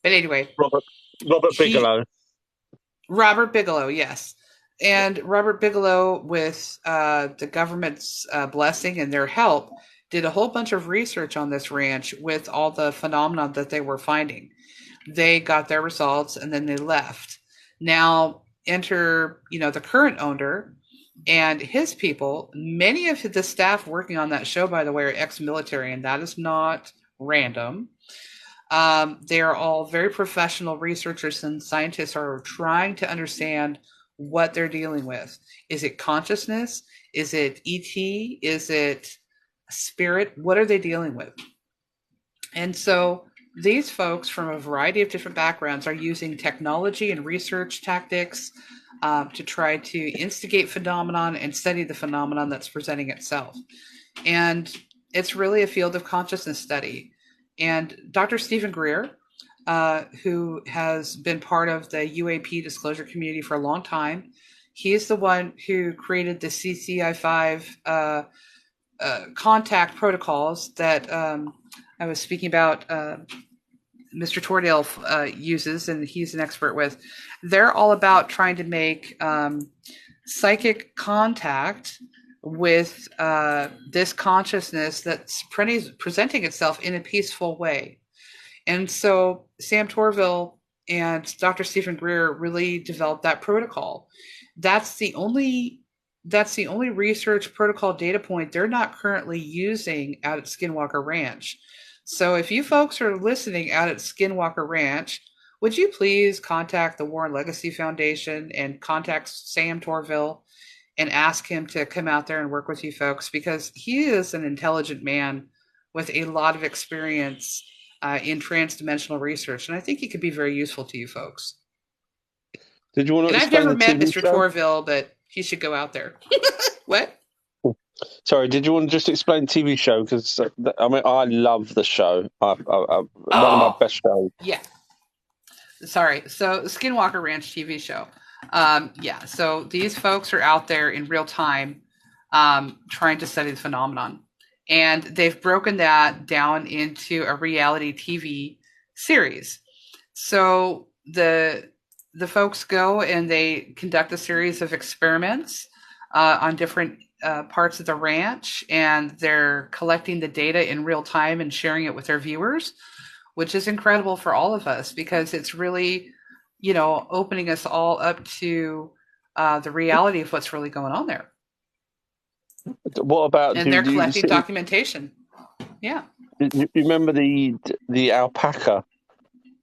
But anyway. Robert Bigelow. Robert Bigelow, yes. And Robert Bigelow, with the government's blessing and their help, did a whole bunch of research on this ranch with all the phenomena that they were finding. They got their results and then they left. Now enter, the current owner and his people. Many of the staff working on that show, by the way, are ex-military, and that is not random. They are all very professional researchers, and scientists are trying to understand what they're dealing with. Is it consciousness? Is it ET? Is it spirit? What are they dealing with? And so these folks from a variety of different backgrounds are using technology and research tactics to try to instigate phenomenon and study the phenomenon that's presenting itself. And it's really a field of consciousness study. And Dr. Stephen Greer, who has been part of the UAP disclosure community for a long time, he's the one who created the CCI5 contact protocols that I was speaking about. Mr. Tordale uses, and he's an expert with. They're all about trying to make psychic contact with this consciousness that's presenting itself in a peaceful way. And so Sam Torville and Dr. Stephen Greer really developed that protocol. That's the only research protocol data point they're not currently using out at Skinwalker Ranch. So if you folks are listening out at Skinwalker Ranch, would you please contact the Warren Legacy Foundation and contact Sam Torville and ask him to come out there and work with you folks, because he is an intelligent man with a lot of experience in transdimensional research, and I think he could be very useful to you folks. Did you want to and explain I've never met TV Mr. show? Torville, but he should go out there. What? Sorry, did you want to just explain TV show? Because I love the show. One of my best shows. Yeah. Sorry. So Skinwalker Ranch TV show. Yeah. So these folks are out there in real time trying to study the phenomenon. And they've broken that down into a reality TV series. So the the folks go and they conduct a series of experiments on different parts of the ranch, and they're collecting the data in real time and sharing it with their viewers, which is incredible for all of us because it's really, opening us all up to the reality of what's really going on there. What about, And do they're you collecting see? documentation. Yeah. You remember the alpaca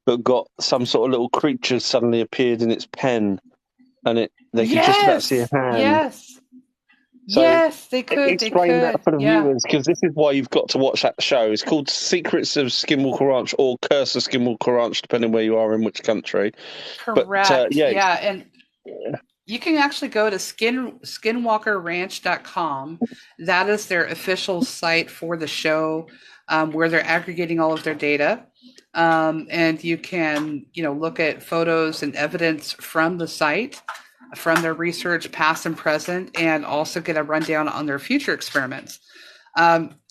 that got some sort of little creature suddenly appeared in its pen, and they could just about see a Yes. hand. Yes. So Yes, they could. They explain that could. for the Yeah. viewers, because this is why you've got to watch that show. It's called Secrets of Skinwalker Ranch or Curse of Skinwalker Ranch, depending where you are in which country. But Correct. yeah, Yeah. And you can actually go to skinwalkerranch.com. That is their official site for the show, where they're aggregating all of their data. And you can, look at photos and evidence from the site, from their research, past and present, and also get a rundown on their future experiments.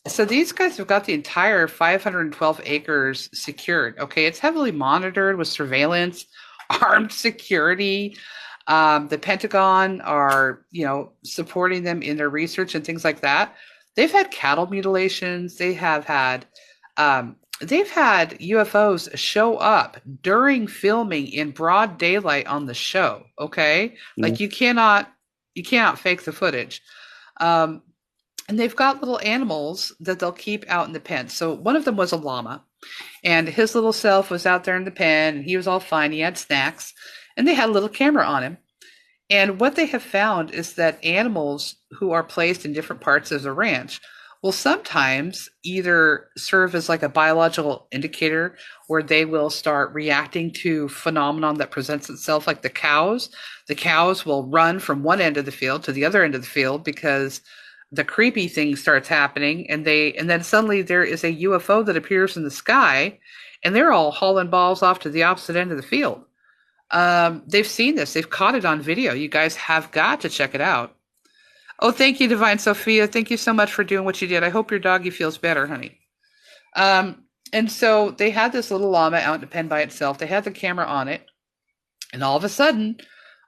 So these guys have got the entire 512 acres secured. Okay, it's heavily monitored with surveillance, armed security. The Pentagon are, supporting them in their research and things like that. They've had cattle mutilations. They've had UFOs show up during filming in broad daylight on the show. Okay, yeah. like you cannot fake the footage. Um, and they've got little animals that they'll keep out in the pen. So one of them was a llama, and his little self was out there in the pen, and he was all fine. He had snacks, and they had a little camera on him. And what they have found is that animals who are placed in different parts of the ranch will sometimes either serve as like a biological indicator where they will start reacting to phenomenon that presents itself, like the cows. The cows will run from one end of the field to the other end of the field because the creepy thing starts happening, and then suddenly there is a UFO that appears in the sky, and they're all hauling balls off to the opposite end of the field. They've seen this. They've caught it on video. You guys have got to check it out. Oh, thank you, Divine Sophia. Thank you so much for doing what you did. I hope your doggy feels better, honey. And so they had this little llama out in a pen by itself. They had the camera on it. And all of a sudden,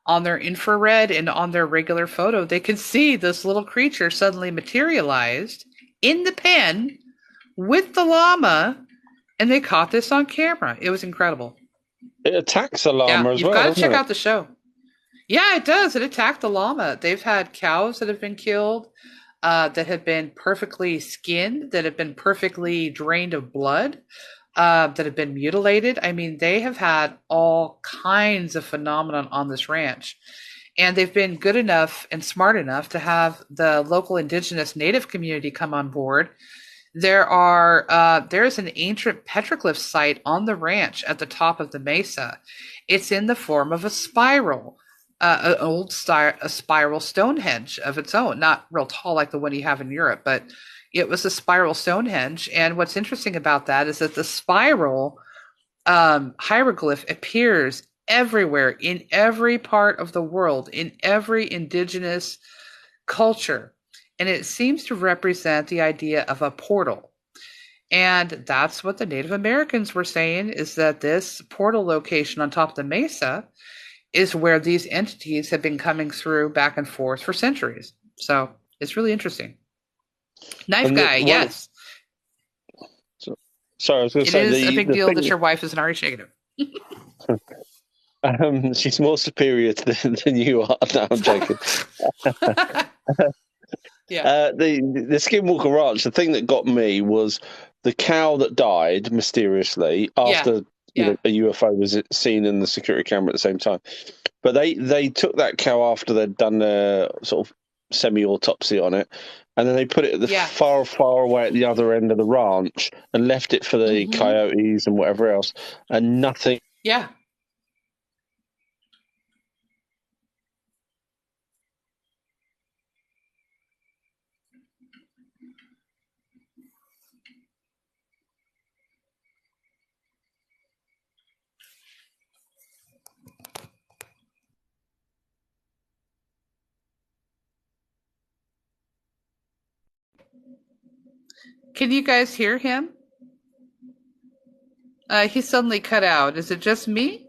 on their infrared and on their regular photo, they could see this little creature suddenly materialized in the pen with the llama. And they caught this on camera. It was incredible. It attacks a Yeah, llama as you've well, got to doesn't check it? out the show. Yeah, it does. It attacked the llama. They've had cows that have been killed, that have been perfectly skinned, that have been perfectly drained of blood, that have been mutilated. I mean, they have had all kinds of phenomenon on this ranch. And they've been good enough and smart enough to have the local indigenous native community come on board. There's an ancient petroglyph site on the ranch at the top of the mesa. It's in the form of a spiral, a spiral Stonehenge of its own, not real tall like the one you have in Europe, but it was a spiral Stonehenge. And what's interesting about that is that the spiral hieroglyph appears everywhere in every part of the world, in every indigenous culture. And it seems to represent the idea of a portal. And that's what the Native Americans were saying, is that this portal location on top of the mesa is where these entities have been coming through back and forth for centuries. So it's really interesting. Knife And guy, yes. sorry, I was going to It say is a big the deal that thing. your wife is an RH negative. She's more superior than you are. No, I'm joking. Yeah. The Skinwalker Ranch. The thing that got me was the cow that died mysteriously Yeah. after Yeah. a UFO was seen in the security camera at the same time. But they took that cow after they'd done a sort of semi-autopsy on it, and then they put it Yeah. far away at the other end of the ranch and left it for the coyotes and whatever else, and nothing. Yeah. Can you guys hear him? He suddenly cut out. Is it just me?